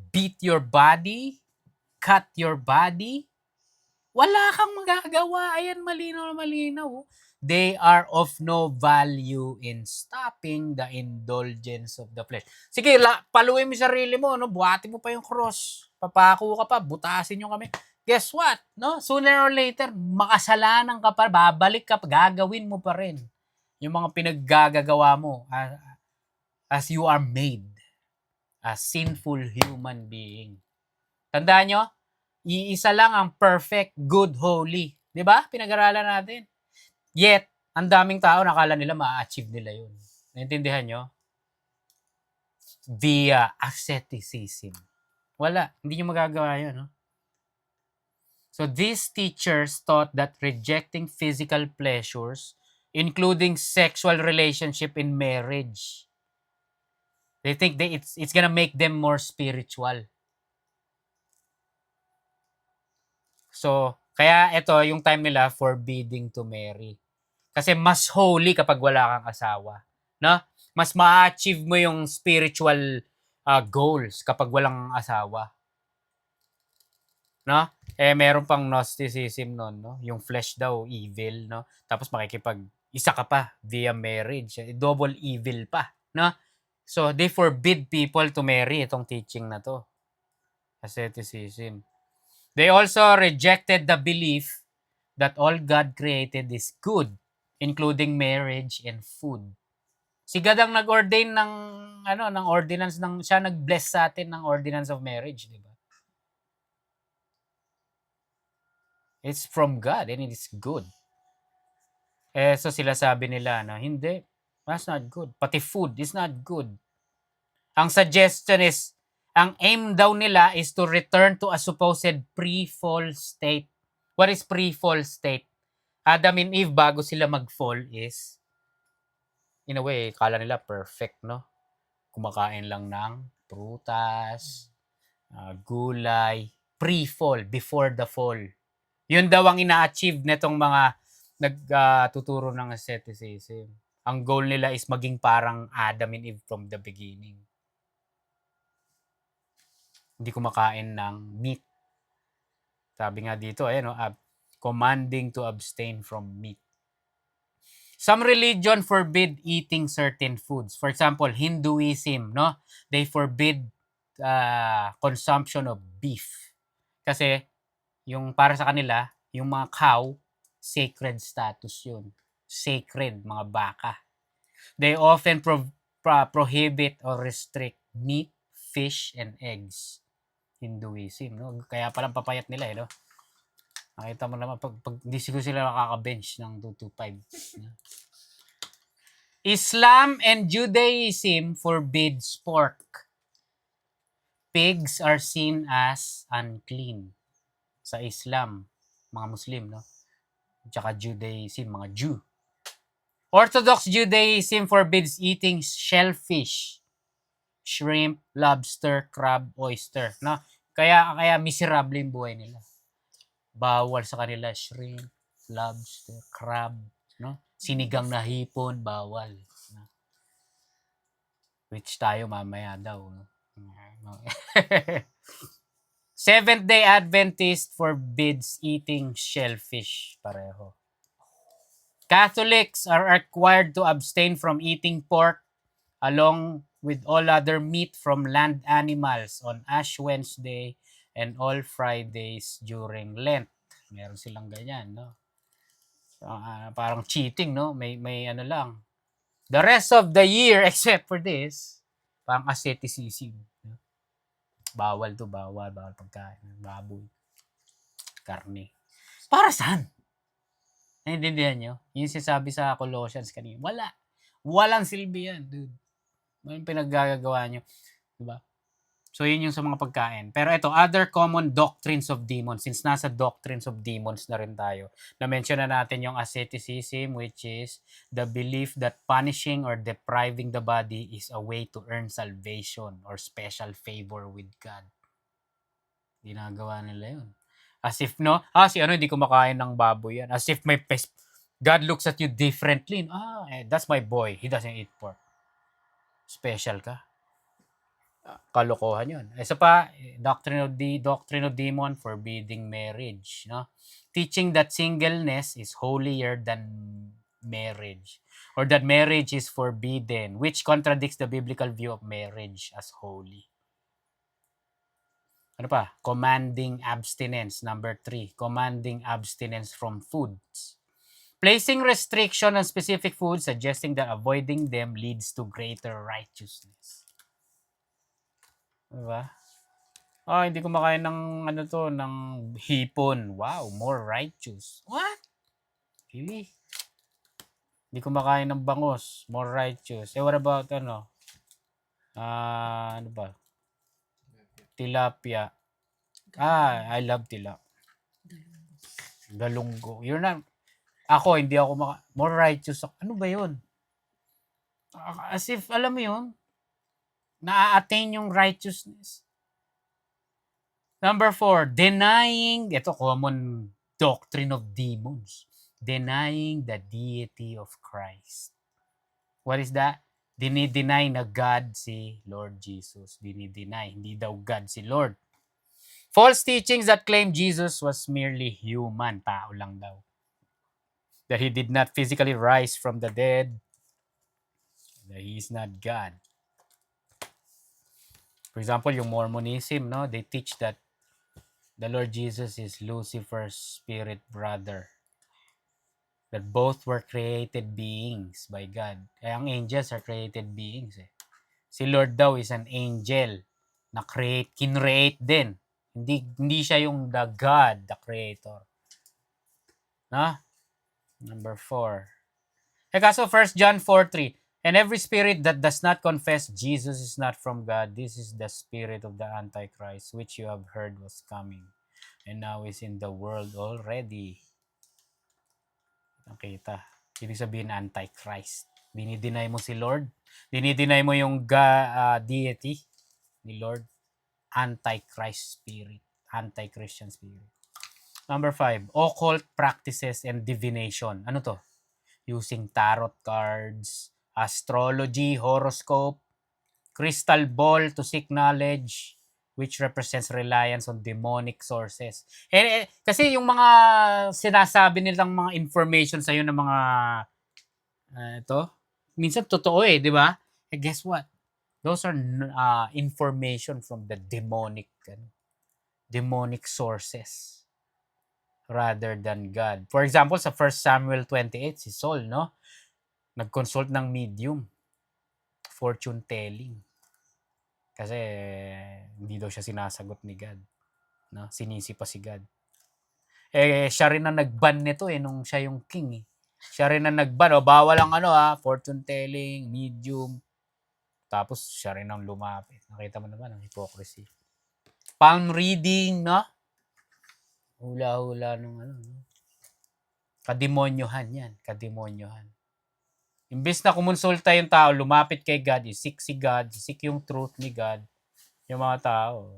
beat your body, cut your body. Wala kang magagawa. Ayan, malinaw na malinaw. They are of no value in stopping the indulgence of the flesh. Sige, paluin mo yung sarili mo, no? Buhatin mo pa yung cross. Papako ka pa, butasin nyo kami. Guess what? No? Sooner or later, makasalanan ka pa, babalik ka pa, gagawin mo pa rin yung mga pinaggagawa mo as you are made a sinful human being. Tandaan nyo, iisa lang ang perfect, good, holy. 'Di ba? Pinag-aralan natin. Yet, ang daming tao nakala nila ma-achieve nila 'yun. Naintindihan nyo? Via asceticism. Wala, hindi nyo magagawa 'yun, no? So these teachers taught that rejecting physical pleasures, including sexual relationship in marriage, they think it's gonna make them more spiritual. So, kaya ito, yung time nila, forbidding to marry. Kasi mas holy kapag wala kang asawa. No? Mas ma-achieve mo yung spiritual goals kapag walang asawa. No? Meron pang Gnosticism nun, no? Yung flesh daw, evil, no? Tapos isa ka pa via marriage. Double evil pa, no? So, they forbid people to marry itong teaching na to. Asceticism. They also rejected the belief that all God created is good, including marriage and food. Si God ang nag-ordain ng ordinance siya nag-bless sa atin ng ordinance of marriage, di ba? It's from God and it is good. So sila sabi nila na hindi, that's not good. Pati food is not good. Ang suggestion is, ang aim daw nila is to return to a supposed pre-fall state. What is pre-fall state? Adam and Eve, bago sila mag-fall is, in a way, kala nila perfect, no? Kumakain lang ng prutas, gulay, pre-fall, before the fall. Yun daw ang ina-achieve netong mga nagtuturo ng asceticism. Ang goal nila is maging parang Adam and Eve from the beginning. Hindi kumakain ng meat. Sabi nga dito, commanding to abstain from meat. Some religion forbid eating certain foods. For example, Hinduism, no? They forbid consumption of beef. Kasi yung para sa kanila, yung mga cow, sacred status yun. Sacred, mga baka. They often prohibit or restrict meat, fish, and eggs. Hinduism, no? Kaya palang papayat nila, no? Nakita mo naman, pag hindi siguro sila nakaka-bench ng 225. No? Islam and Judaism forbids pork. Pigs are seen as unclean. Sa Islam, mga Muslim, no? Tsaka Judaism, mga Jew. Orthodox Judaism forbids eating shellfish, shrimp, lobster, crab, oyster, no? Kaya miserable yung buhay nila. Bawal sa kanila shrimp, lobster, crab, no? Sinigang na hipon, bawal. No? Which tayo mamaya daw, no? Seventh-day Adventist forbids eating shellfish, pareho. Catholics are required to abstain from eating pork along with all other meat from land animals on Ash Wednesday and all Fridays during Lent. Meron silang ganyan, no? Parang cheating, no? May ano lang. The rest of the year, except for this, parang asceticism. No? Bawal pagkain. Baboy. Karne. Para saan? Naiintindihan nyo? Yung sinasabi sa Colossians kanina. Walang silbi yan, dude. Yung pinaggagawa nyo. Diba? So, yun yung sa mga pagkain. Pero ito, other common doctrines of demons. Since nasa doctrines of demons na rin tayo, na-mention na natin yung asceticism, which is the belief that punishing or depriving the body is a way to earn salvation or special favor with God. Ginagawa nila yun. As if, no? Si hindi kumakain ng baboy yan. As if God looks at you differently. That's my boy. He doesn't eat pork. Special ka. Kalokohan yun. Isa pa, doctrine of demon forbidding marriage, no? Teaching that singleness is holier than marriage, or that marriage is forbidden, which contradicts the biblical view of marriage as holy. Ano pa? Commanding abstinence. Number 3, commanding abstinence from foods. Placing restriction on specific foods, suggesting that avoiding them leads to greater righteousness. Diba? Hindi kumakain ng ng hipon. Wow, more righteous. What? Really? Hindi kumakain ng bangus. More righteous. What about ano ba? Tilapia. I love tilapia. Galunggo. Hindi ako more righteous. Ano ba yun? As if, alam mo yun, na-attain yung righteousness. Number 4, denying, ito common doctrine of demons, denying the deity of Christ. What is that? Dinideny na God si Lord Jesus. Dinideny, hindi daw God si Lord. False teachings that claim Jesus was merely human, tao lang daw. That he did not physically rise from the dead. That he is not God. For example, yung Mormonism, no? They teach that the Lord Jesus is Lucifer's spirit brother. That both were created beings by God. Kaya ang angels are created beings. Si Lord daw is an angel na kinreate din. Hindi siya yung the God, the creator. No? Number 4. Kaso 1 John 4:3. And every spirit that does not confess Jesus is not from God. This is the spirit of the Antichrist, which you have heard was coming, and now is in the world already. Nakita. Ibig sabihin Antichrist. Dinideny mo si Lord. Dinideny mo yung deity ni Lord. Antichrist spirit. Anti-Christian spirit. Number 5. Occult practices and divination. Ano to? Using tarot cards, astrology, horoscope, crystal ball to seek knowledge, which represents reliance on demonic sources. Kasi yung mga sinasabi nilang mga information sa iyo ng mga Ito, minsan totoo di ba? Guess what? Those are information from the demonic sources rather than God. For example, sa 1 Samuel 28, si Saul, no? Nag-consult ng medium, fortune telling. Kasi hindi daw siya sinasagot ni God. No? Sinisi pa si God. Siya rin ang nag-ban nito nung siya yung king. Siya rin ang nag-ban. Bawal ang fortune telling, medium. Tapos siya rin ang lumapit. Nakita mo naman ang hypocrisy. Palm reading, no? Hula-hula nung no? Kademonyohan yan. Kademonyohan. Imbes na kumonsulta yung tao, lumapit kay God, isik si God, isik yung truth ni God, yung mga tao,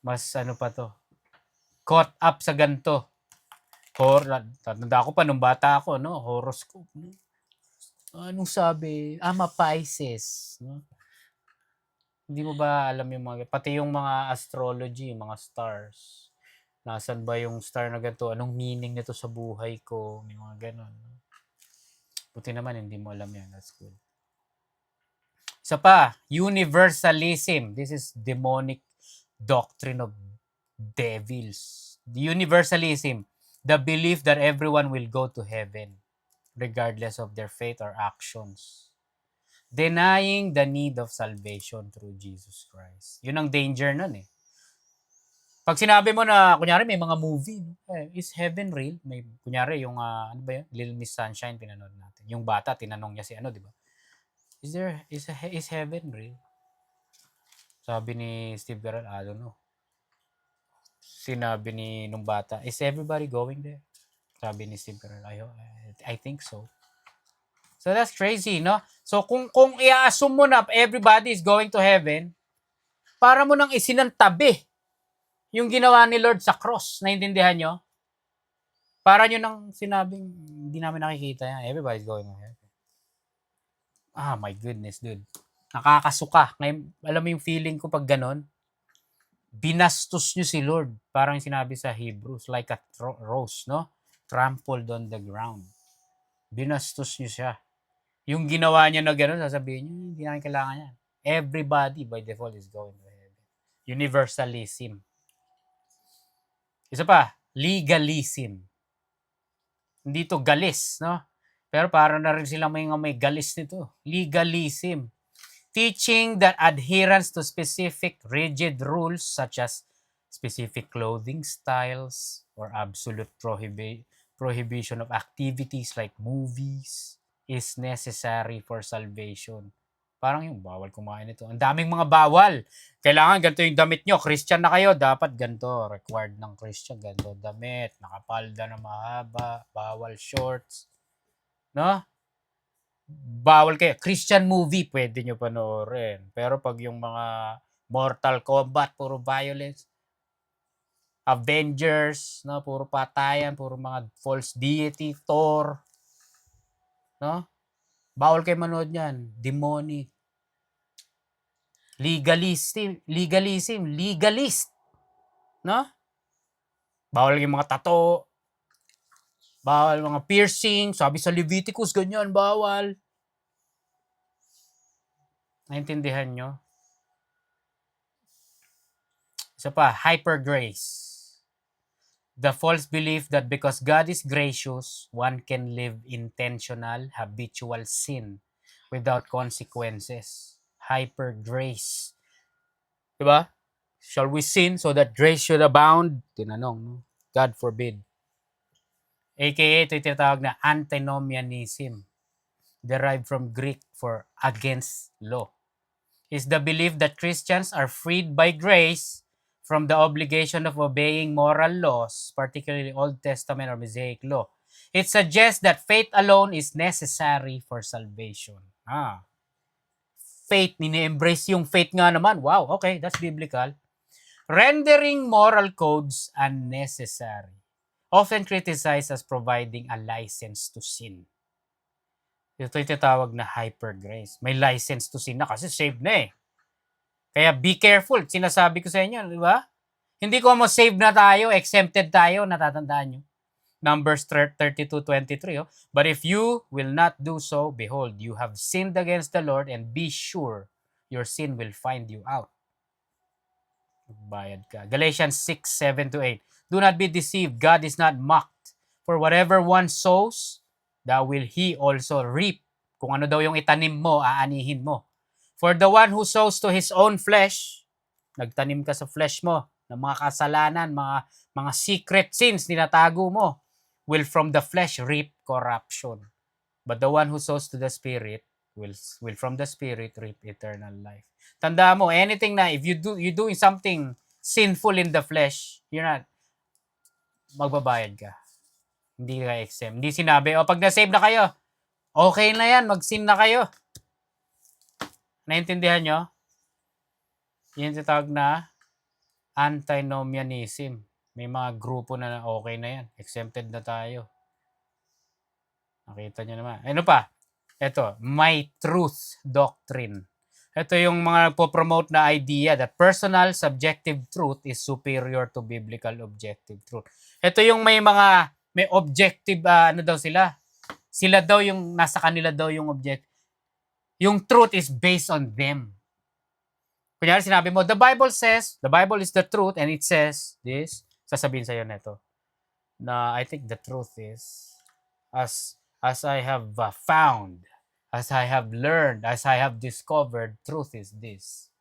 mas ano pa to, caught up sa ganito. Tanda ko pa nung bata ako, no? Horoscope. No? Anong sabi? Pisces. No? Hindi mo ba alam yung pati yung mga astrology, mga stars. Nasaan ba yung star na ganito? Anong meaning nito sa buhay ko? May mga ganon. No? Buti naman, hindi mo alam yan. That's good. Isa pa, universalism. This is demonic doctrine of devils. The universalism, the belief that everyone will go to heaven regardless of their faith or actions. Denying the need of salvation through Jesus Christ. Yun ang danger nun Pag sinabi mo na, kunyari may mga movie, is heaven real? May, kunyari yung, ano ba yun? Little Miss Sunshine, pinanood natin. Yung bata, tinanong niya si di ba? Is heaven real? Sabi ni Steve Carell, I don't know. Sinabi ni nung bata, is everybody going there? Sabi ni Steve Carell, I think so. So that's crazy, no? So kung i-assume mo na everybody is going to heaven, para mo nang isinantabi yung ginawa ni Lord sa cross. Naintindihan nyo? Para nyo nang sinabing, hindi namin nakikita yan. Everybody's going to heaven. My goodness, dude. Nakakasuka. Ngayon, alam mo yung feeling ko pag ganon? Binastos nyo si Lord. Parang sinabi sa Hebrews, like a rose, no? Trampled on the ground. Binastos nyo siya. Yung ginawa niya na gano'n, sasabihin nyo, hindi namin kailangan yan. Everybody by default is going to heaven. Universalism. Isa pa, legalism. Hindi to galis, no? Pero parang na rin silang may galis nito. Legalism. Teaching that adherence to specific rigid rules such as specific clothing styles or absolute prohibition of activities like movies is necessary for salvation. Parang yung bawal kumain ito. Ang daming mga bawal. Kailangan ganito yung damit nyo. Christian na kayo, dapat ganito. Required ng Christian, ganito damit. Nakapalda na mahaba. Bawal shorts. No? Bawal kayo. Christian movie, pwede nyo panoorin. Pero pag yung mga Mortal Kombat, puro violence. Avengers, no? Puro patayan, puro mga false deity, Thor. No? Bawal kayo manood yan. Demonic. Legalist. No? Bawal yung mga tattoo. Bawal mga piercing. Sabi sa Leviticus, ganyan, bawal. Naintindihan nyo? Isa pa, hyper grace. The false belief that because God is gracious, one can live intentional, habitual sin without consequences. Hyper grace. Diba? Shall we sin so that grace should abound? Tinanong, no? God forbid. AKA, ito yung tinatawag na antinomianism. Derived from Greek for against law. Is the belief that Christians are freed by grace from the obligation of obeying moral laws, particularly Old Testament or Mosaic law. It suggests that faith alone is necessary for salvation. Faith, nini-embrace yung faith nga naman. Wow, okay, that's biblical. Rendering moral codes unnecessary. Often criticized as providing a license to sin. Ito yung tinatawag na hyper grace. May license to sin na kasi saved na Kaya be careful. Sinasabi ko sa inyo, di ba? Hindi ko mo save na tayo, exempted tayo, natatandaan nyo. Numbers 32:23. Oh. But if you will not do so, behold, you have sinned against the Lord, and be sure your sin will find you out. Bayad ka. Galatians 6:7-8. Do not be deceived. God is not mocked. For whatever one sows, that will he also reap. Kung ano daw yung itanim mo, aanihin mo. For the one who sows to his own flesh, nagtanim ka sa flesh mo, ng mga kasalanan, mga secret sins, ninatago mo, will from the flesh reap corruption. But the one who sows to the Spirit will from the Spirit reap eternal life. Tandaan mo, anything na, if you're doing something sinful in the flesh, you're not, magbabayad ka. Hindi ka exempt. Hindi sinabi, pag na-save na kayo, okay na yan, mag-sin na kayo. Naintindihan nyo? Yan tinatawag na antinomianism. May mga grupo na okay na yan. Exempted na tayo. Nakita nyo naman. Ano pa? Ito, my truth doctrine. Ito yung mga nagpo-promote na idea that personal subjective truth is superior to biblical objective truth. Ito yung may objective, ano daw sila? Sila daw yung, nasa kanila daw yung object. Yung truth is based on them. Kunyari sinabi mo, the Bible says, the Bible is the truth, and it says this, sasabihin sa'yo neto, na I think the truth is, as I have found, as I have learned, as I have discovered, truth is this.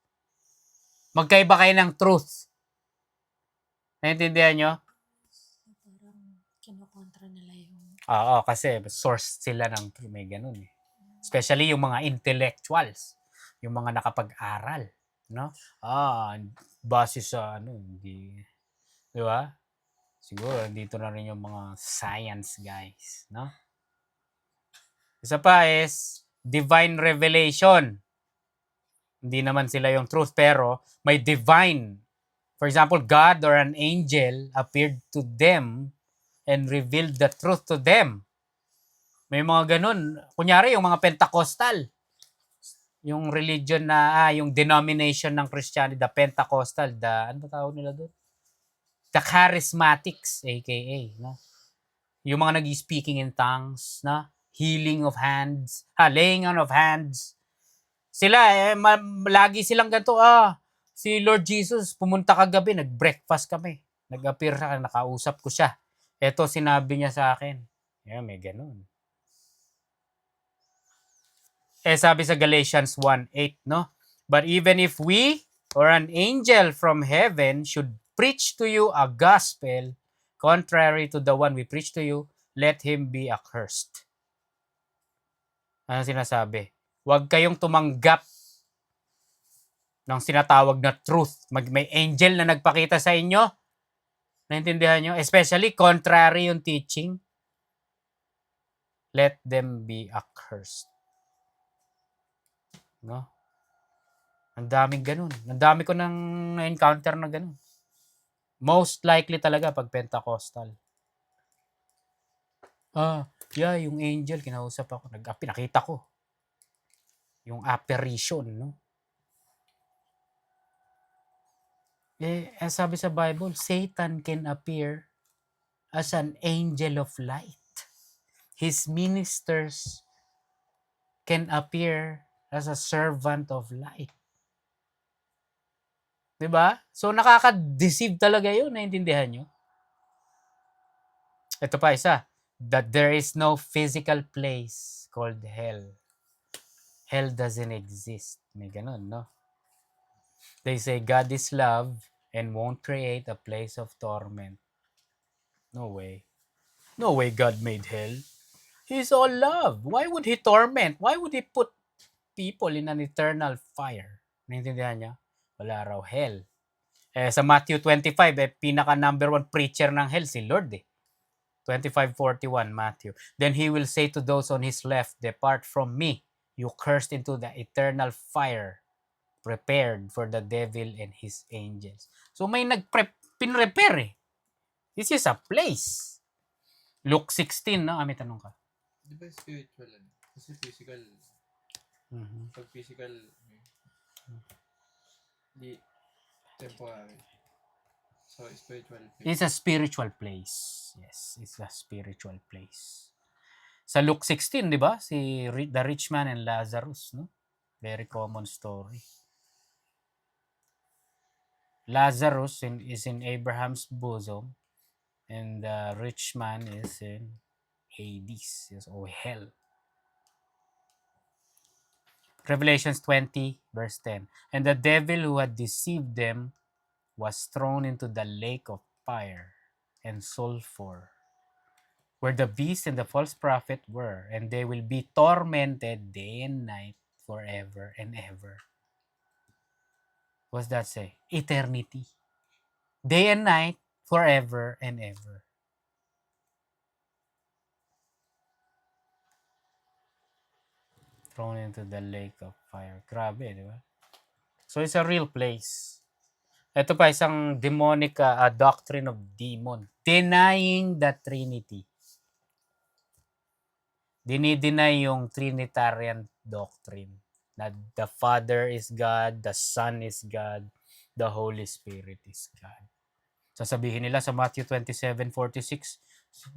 Magkaiba kayo ng truth. Naintindihan nyo? Parang kinukontra nila yung... Oo, kasi source sila ng truth. May ganun eh. Especially yung mga intellectuals. Yung mga nakapag-aral. No? Base sa hindi. Di ba? Siguro, dito na rin yung mga science guys. No? Isa pa is divine revelation. Hindi naman sila yung truth, pero may divine. For example, God or an angel appeared to them and revealed the truth to them. May mga ganun. Kunyari, yung mga Pentecostal. Yung religion na, yung denomination ng Christianity, the Pentecostal, ano tawag nila doon? The Charismatics, aka. No? Yung mga nag-speaking in tongues, na healing of hands, laying on of hands. Sila, lagi silang ganito, si Lord Jesus, pumunta kagabi, nag-breakfast kami. Nag-appear sa akin, nakausap ko siya. Eto, sinabi niya sa akin. May ganun. Sabi sa Galatians 1:8, no? But even if we or an angel from heaven should preach to you a gospel contrary to the one we preach to you, let him be accursed. Ano sinasabi? Huwag kayong tumanggap ng sinatawag na truth. May angel na nagpakita sa inyo. Naintindihan nyo? Especially contrary yung teaching. Let them be accursed. No? Ang daming ganun. Ang dami ko nang na-encounter na ganun. Most likely talaga pag Pentecostal. Yung angel, kinausap ako. Pinakita ko. Yung apparition, no? Sabi sa Bible, Satan can appear as an angel of light. His ministers can appear as a servant of light. Diba? So, nakaka-deceive talaga yun. Naintindihan nyo? Ito pa isa. That there is no physical place called hell. Hell doesn't exist. May ganun, no? They say God is love and won't create a place of torment. No way. No way God made hell. He's all love. Why would He torment? Why would He put people in an eternal fire? Naintindihan niya? Wala raw hell. Sa Matthew 25, pinaka number 1 preacher ng hell, si Lord 25:41, Matthew. Then He will say to those on His left, depart from me, you cursed, into the eternal fire prepared for the devil and his angels. So may pinrepare. This is a place. Luke 16, no? May tanong ka. Di ba spiritual? Kasi physical. Pag physical, di temporary. So, spiritual place. It's a spiritual place. Yes, it's a spiritual place. Sa Luke 16, di ba? The rich man and Lazarus, no? Very common story. Lazarus is in Abraham's bosom, and the rich man is in Hades, yes, or hell. Revelations 20, verse 10. And the devil who had deceived them was thrown into the lake of fire and sulfur, where the beast and the false prophet were, and they will be tormented day and night forever and ever. What's that say? Eternity. Day and night, forever and ever. Thrown into the lake of fire. Grabe, di ba? So it's a real place. Ito pa isang demonic doctrine of demon. Denying the Trinity. Dinideny yung Trinitarian doctrine. Na the Father is God, the Son is God, the Holy Spirit is God. Sasabihin nila sa Matthew 27:46,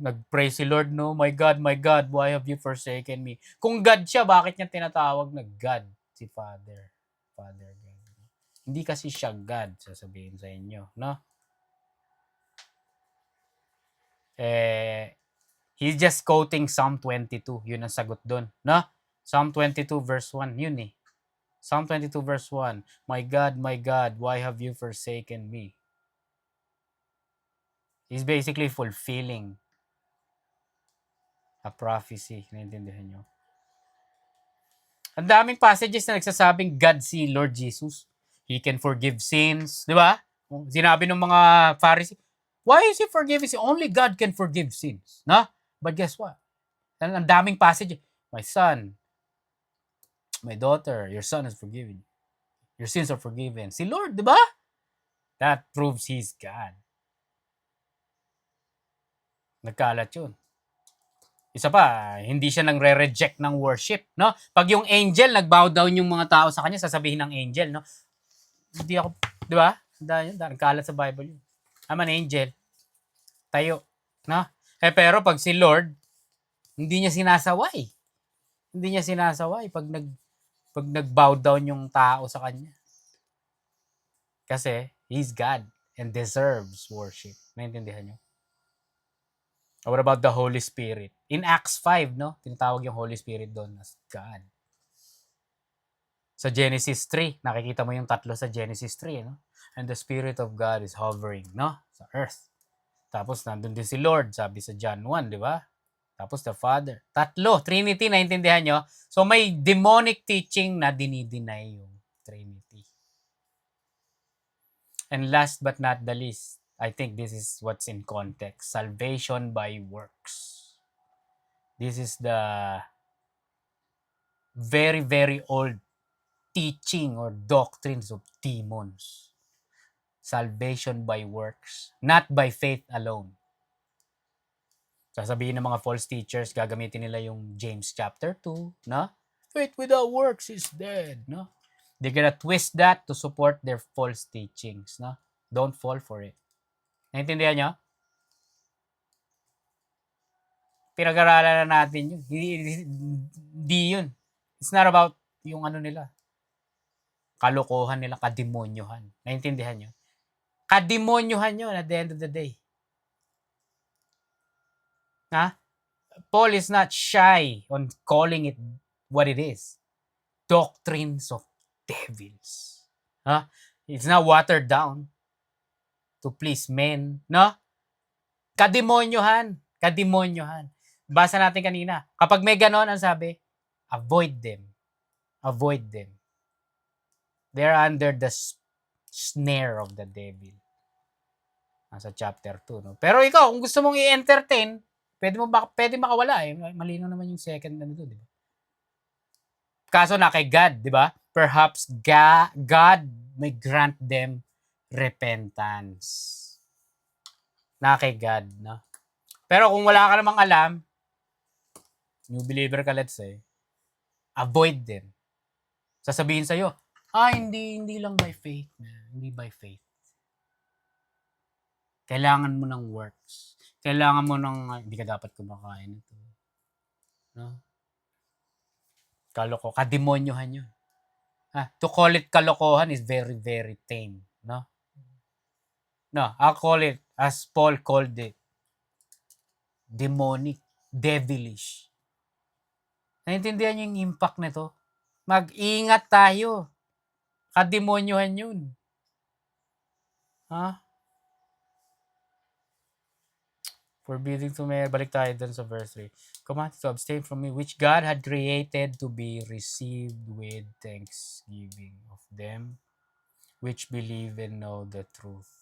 nag-pray si Lord, no, my God, why have you forsaken me? Kung God siya, bakit niya tinatawag na God si Father? Father God. Hindi kasi siya God, sasabihin sa inyo, no? He's just quoting Psalm 22. Yun ang sagot doon, no? Psalm 22 verse 1, yun eh. Psalm 22 verse 1, my God, why have you forsaken me? He's basically fulfilling a prophecy. Naintindihan nyo? Ang daming passages na nagsasabing God si Lord Jesus. He can forgive sins. Di ba? Sinabi ng mga Pharisee, why is he forgiving sins? Only God can forgive sins. No? But guess what? Ang daming passages. My son, my daughter, your son is forgiven. Your sins are forgiven. Si Lord, di ba? That proves He's God. Nagkalat yun. Isa pa, hindi siya nang-re-reject ng worship, no? Pag yung angel, nag-bow down yung mga tao sa kanya, sasabihin ng angel, no? Hindi ako, di ba? Nagkalat sa Bible yun. I'm an angel. Tayo. No? Pero pag si Lord, hindi niya sinasaway. Hindi niya sinasaway pag nag-bow down yung tao sa kanya. Kasi, He's God and deserves worship. Naintindihan niyo? What about the Holy Spirit? In Acts 5, no? Tinatawag yung Holy Spirit doon as God. Sa Genesis 3, nakikita mo yung tatlo sa Genesis 3, no? And the Spirit of God is hovering, no? Sa earth. Tapos nandun din si Lord, sabi sa John 1, di ba? Tapos the Father. Tatlo, Trinity, naintindihan nyo? So may demonic teaching na dinideny yung Trinity. And last but not the least, I think this is what's in context. Salvation by works. This is the very, very old teaching or doctrines of demons. Salvation by works, not by faith alone. Sasabihin ng mga false teachers, gagamitin nila yung James chapter 2, no? Faith without works is dead, no? They're gonna twist that to support their false teachings, no? Don't fall for it. Naintindihan nyo? Pinag-aralan na natin yun. Hindi yun. It's not about yung ano nila. Kalokohan nila, kademonyohan. Naintindihan nyo? Kademonyohan yun at the end of the day. Ha? Paul is not shy on calling it what it is. Doctrines of devils. Ha? It's not watered down to please men. No? Kademonyohan. Kademonyohan. Basa natin kanina. Kapag may ganon, ang sabi, avoid them. Avoid them. They're under the snare of the devil. Nasa chapter 2. No? Pero ikaw, kung gusto mong i-entertain, pwede makawala eh. Malino naman yung second na nito, di ba? Kaso na kay God, di ba? Perhaps God may grant them repentance. Na kay God, no? Pero kung wala ka namang alam, new believer ka, let's say, avoid them. Sasabihin sa'yo, hindi lang by faith, man. Hindi by faith. Kailangan mo ng works. Kailangan mo ng, hindi ka dapat kumakain ito. No? Kademonyohan yun. To call it kalokohan is very, very tame. No? No, I'll call it, as Paul called it, demonic, devilish. Naintindihan niyo yung impact nito? Mag-ingat tayo. Kademonyohan yun. Ha? Forbidding to marry. Balik tayo dun sa verse 3. Commanded to abstain from me, which God had created to be received with thanksgiving of them which believe and know the truth.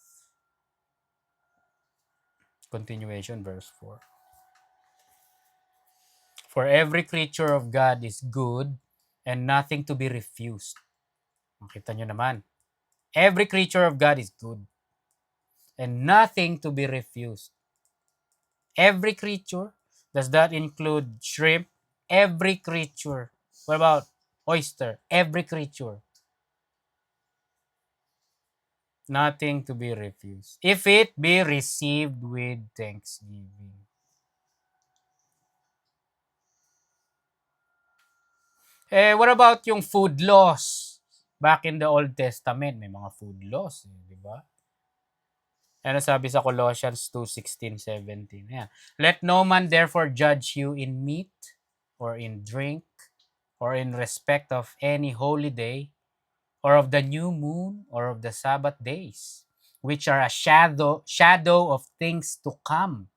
Continuation, verse 4. For every creature of God is good and nothing to be refused. Makita nyo naman. Every creature of God is good and nothing to be refused. Every creature? Does that include shrimp? Every creature. What about oyster? Every creature. Nothing to be refused. If it be received with thanksgiving. What about yung food laws? Back in the Old Testament, may mga food laws, di ba? Ano sabi sa Colossians 2:16, 17? Ayan. Let no man therefore judge you in meat or in drink or in respect of any holy day or of the new moon or of the Sabbath days, which are a shadow of things to come.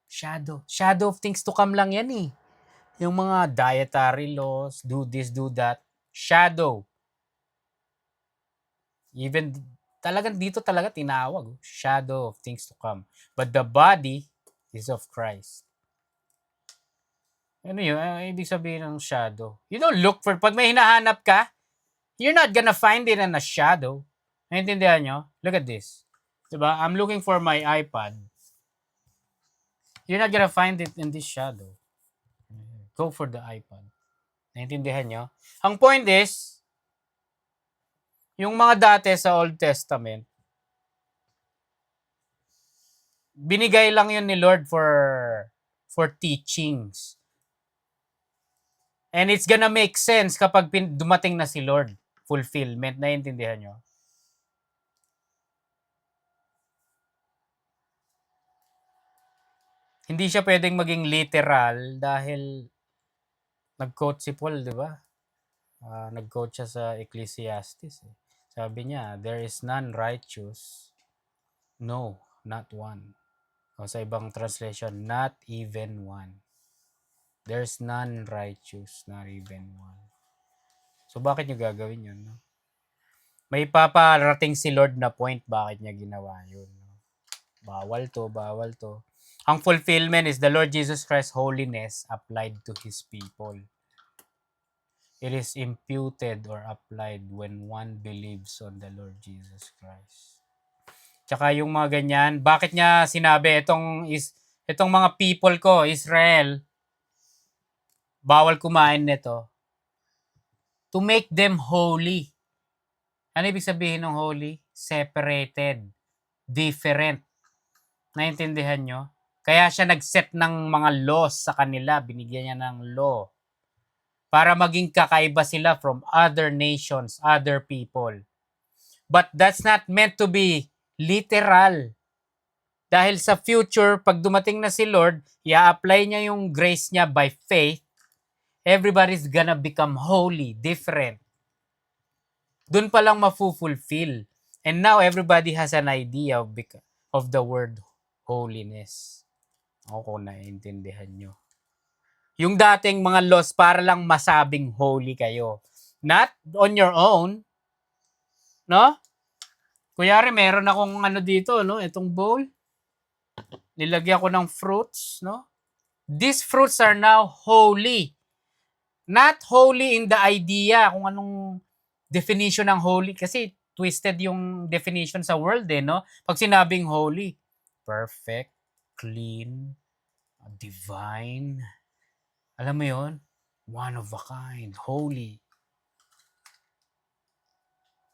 Shadow of things to come lang yan eh. Yung mga dietary laws, do this, do that, shadow. Even talagang dito talaga tinawag, shadow of things to come. But the body is of Christ. Ano yun? Ibig sabihin ng shadow. You don't look for, pag may hinahanap ka, you're not gonna find it in a shadow. Naintindihan nyo? Look at this. Diba? I'm looking for my iPad. You're not gonna find it in this shadow. Go for the iPad. Naintindihan nyo? Ang point is, yung mga dati sa Old Testament, binigay lang yun ni Lord for teachings. And it's gonna make sense kapag dumating na si Lord. Fulfillment. Naintindihan nyo? Hindi siya pwedeng maging literal dahil nag-quote si Paul, di ba? Nag-quote siya sa Ecclesiastes. Sabi niya, there is none righteous. No, not one. O sa ibang translation, not even one. There's none righteous, not even one. So bakit niyo gagawin yun? No? May paparating si Lord na point bakit niya ginawa yun. No? Bawal to, bawal to. Ang fulfillment is the Lord Jesus Christ's holiness applied to His people. It is imputed or applied when one believes on the Lord Jesus Christ. Tsaka yung mga ganyan, bakit niya sinabi itong mga people ko, Israel, bawal kumain nito? To make them holy. Ano ibig sabihin ng holy? Separated. Different. Naintindihan nyo? Kaya siya nag-set ng mga laws sa kanila. Binigyan niya ng law. Para maging kakaiba sila from other nations, other people. But that's not meant to be literal. Dahil sa future, pag dumating na si Lord, i-apply niya yung grace niya by faith, everybody's gonna become holy, different. Doon pa lang mafu-fulfill. And now, everybody has an idea of the word holiness. Ako kung naiintindihan nyo. Yung dating mga laws para lang masabing holy kayo. Not on your own. No? Kuyari, meron akong ano dito, no? Itong bowl. Nilagyan ko ng fruits, no? These fruits are now holy. Not holy in the idea kung anong definition ng holy. Kasi twisted yung definition sa world, no? Pag sinabing holy, perfect, clean, divine. Alam mo yon? One of a kind, holy.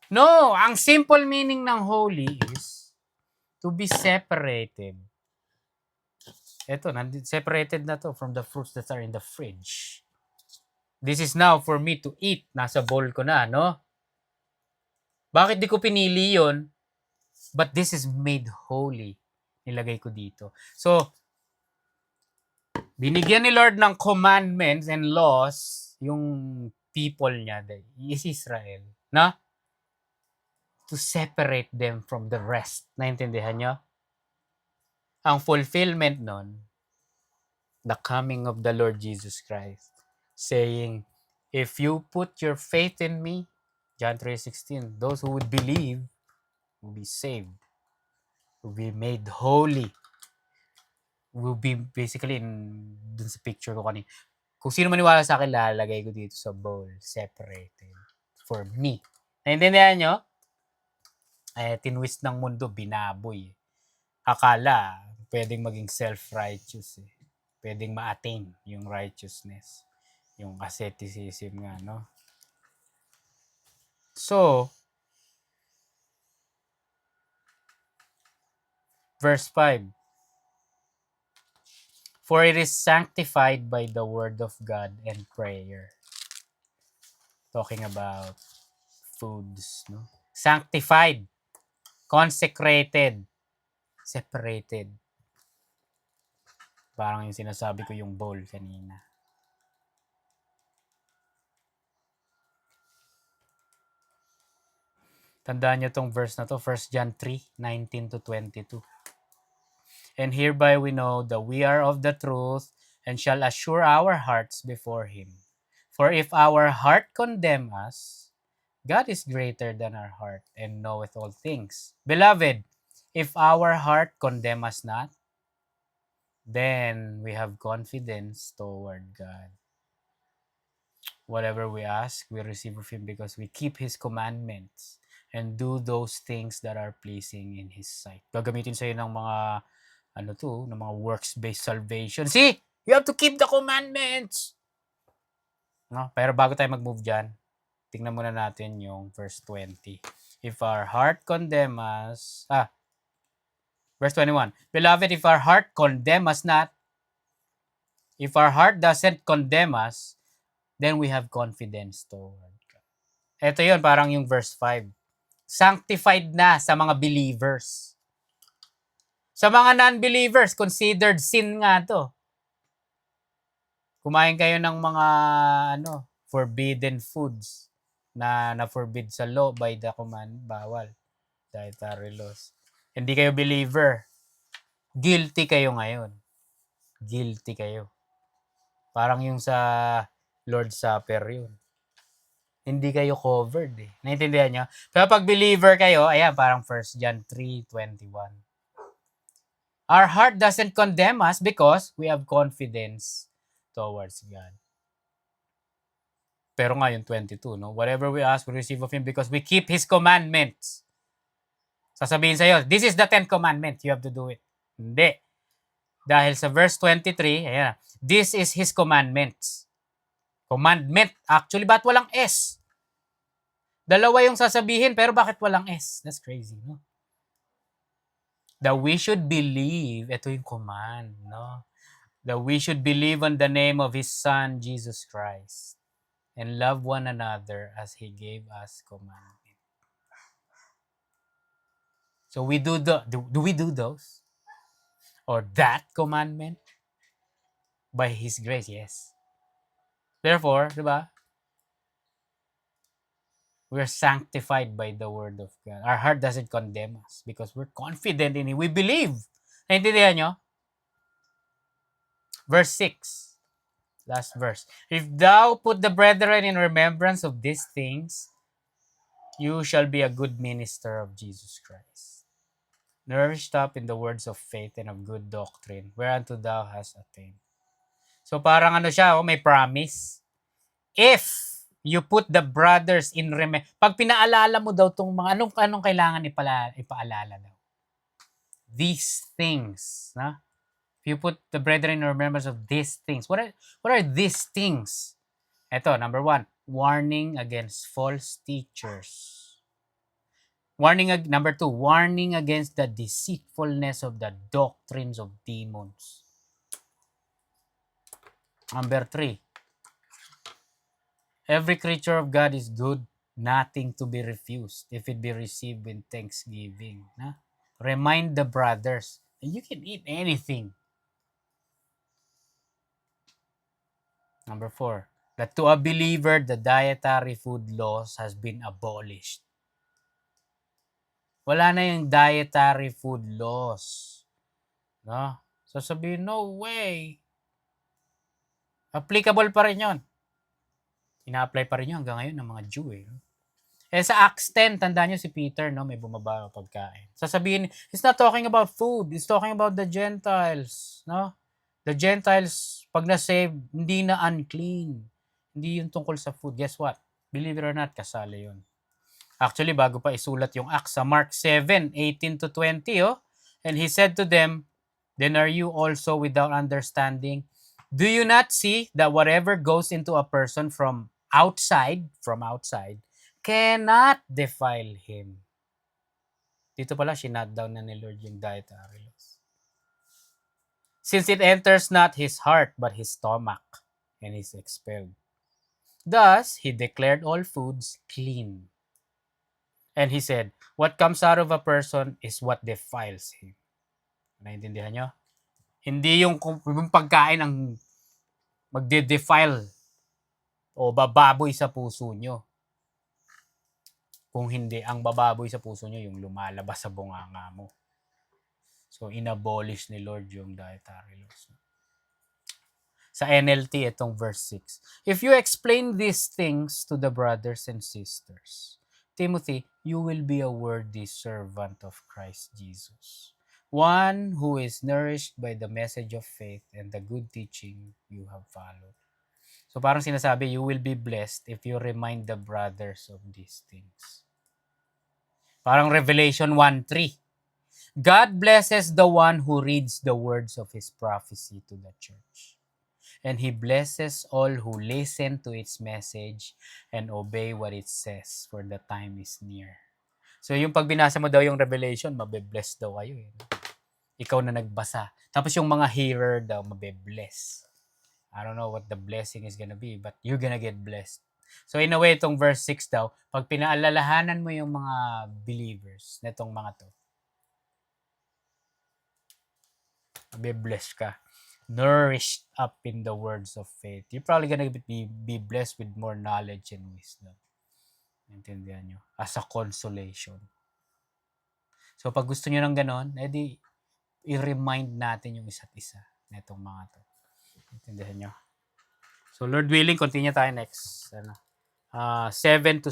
No, ang simple meaning ng holy is to be separated. Ito, separated na to from the fruits that are in the fridge. This is now for me to eat. Nasa bowl ko na, no? Bakit di ko pinili yon? But this is made holy. Nilagay ko dito. So, binigyan ni Lord ng commandments and laws yung people niya, is Israel, na? To separate them from the rest. Naintindihan nyo? Ang fulfillment nun, the coming of the Lord Jesus Christ, saying, if you put your faith in me, John 3:16, those who would believe will be saved, will be made holy, will be basically dun sa picture ko kanina. Kung sino maniwala sa akin, lalagay ko dito sa bowl, separated for me. Naintindihan nyo? Tinwist ng mundo, binaboy. Akala, pwedeng maging self-righteous. Pwedeng ma-attain yung righteousness. Yung asceticism nga, no? So, verse 5. For it is sanctified by the word of God and prayer. Talking about foods, no? Sanctified, consecrated, separated. Parang yung sinasabi ko yung bowl kanina. Tandaan nyo tong verse na to, 1 John 3:19-22. And hereby we know that we are of the truth and shall assure our hearts before Him. For if our heart condemn us, God is greater than our heart and knoweth all things. Beloved, if our heart condemn us not, then we have confidence toward God. Whatever we ask, we receive of Him because we keep His commandments and do those things that are pleasing in His sight. Gagamitin sa'yo ng mga, ng mga works-based salvation. See, you have to keep the commandments. No? Pero bago tayo mag-move dyan, tingnan muna natin yung verse 20. If our heart condemn us, verse 21. Beloved, if our heart condemn us not, if our heart doesn't condemn us, then we have confidence toward God. Ito yun, parang yung verse 5. Sanctified na sa mga believers. Sa mga non-believers, considered sin nga to. Kumain kayo ng mga forbidden foods na na-forbid sa law by the command, bawal. Dietary laws. Hindi kayo believer. Guilty kayo ngayon. Guilty kayo. Parang yung sa Lord's Supper yun. Hindi kayo covered eh. Naintindihan nyo? Pero pag believer kayo, ayan, parang 1 John 3:21. Our heart doesn't condemn us because we have confidence towards God. Pero nga yung 22, no? Whatever we ask, we receive of Him because we keep His commandments. Sasabihin sa'yo, this is the 10th commandment. You have to do it. Hindi. Dahil sa verse 23, ayan, this is His commandments. Commandment. Actually, ba't walang S? Dalawa yung sasabihin, pero bakit walang S? That's crazy, no? That we should believe, ito yung command, no? That we should believe on the name of His Son, Jesus Christ, and love one another as He gave us commandment. So we do we do those? Or that commandment? By His grace, yes. Therefore, di ba? We're sanctified by the word of God. Our heart doesn't condemn us because we're confident in Him. We believe. Naintindihan nyo? Verse 6. Last verse. If thou put the brethren in remembrance of these things, you shall be a good minister of Jesus Christ, nourished up in the words of faith and of good doctrine, whereunto thou hast attained. So parang siya, may promise. If you put the brothers in pag pinaalala mo daw tong mga anong kailangan ipaalala daw. These things, na? If you put the brethren in remembrance of these things. What are these things? Ito, number 1, warning against false teachers. Number 2, warning against the deceitfulness of the doctrines of demons. Number 3, every creature of God is good, nothing to be refused if it be received with thanksgiving. Remind the brothers, you can eat anything. Number 4, that to a believer, the dietary food laws has been abolished. Wala na yung dietary food laws. No? So sabihin, no way. Applicable pa rin yun. Ina-apply pa rin yun hanggang ngayon ng mga Jew eh. Sa Acts 10, tandaan nyo si Peter, no, may bumaba ng pagkain. Sasabihin, he's not talking about food, he's talking about the Gentiles, no? The Gentiles, pag na-save, hindi na unclean. Hindi yun tungkol sa food. Guess what? Believe it or not, kasali yun. Actually, bago pa isulat yung Acts sa Mark 7:18-20, and he said to them, then are you also without understanding? Do you not see that whatever goes into a person from outside, cannot defile him? Dito pala, sinutdown na ni Lord yung dietary laws. Since it enters not his heart, but his stomach, and is expelled. Thus, he declared all foods clean. And he said, what comes out of a person is what defiles him. Naintindihan nyo? Hindi yung pagkain ang magde-defile o bababoy sa puso nyo. Kung hindi, ang bababoy sa puso nyo yung lumalabas sa bunganga mo. So, inabolish ni Lord yung dietary laws. Sa NLT, itong verse 6. If you explain these things to the brothers and sisters, Timothy, you will be a worthy servant of Christ Jesus, one who is nourished by the message of faith and the good teaching you have followed. So parang sinasabi, you will be blessed if you remind the brothers of these things. Parang Revelation 1:3. God blesses the one who reads the words of his prophecy to the church. And he blesses all who listen to its message and obey what it says, for the time is near. So yung pag binasa mo daw yung Revelation, mabe-bless daw kayo. Ikaw na nagbasa. Tapos yung mga hearer daw, mabe-bless. I don't know what the blessing is gonna be, but you're gonna get blessed. So in a way, itong verse 6 daw, pag pinaalalahanan mo yung mga believers, netong mga to, mabe-bless ka. Nourished up in the words of faith. You're probably gonna be blessed with more knowledge and wisdom. Intindihan nyo? As a consolation. So, pag gusto nyo ng ganon, edi i-remind natin yung isa't isa na itong mga to. Intindihan nyo? So, Lord willing, continue tayo next. 7-16.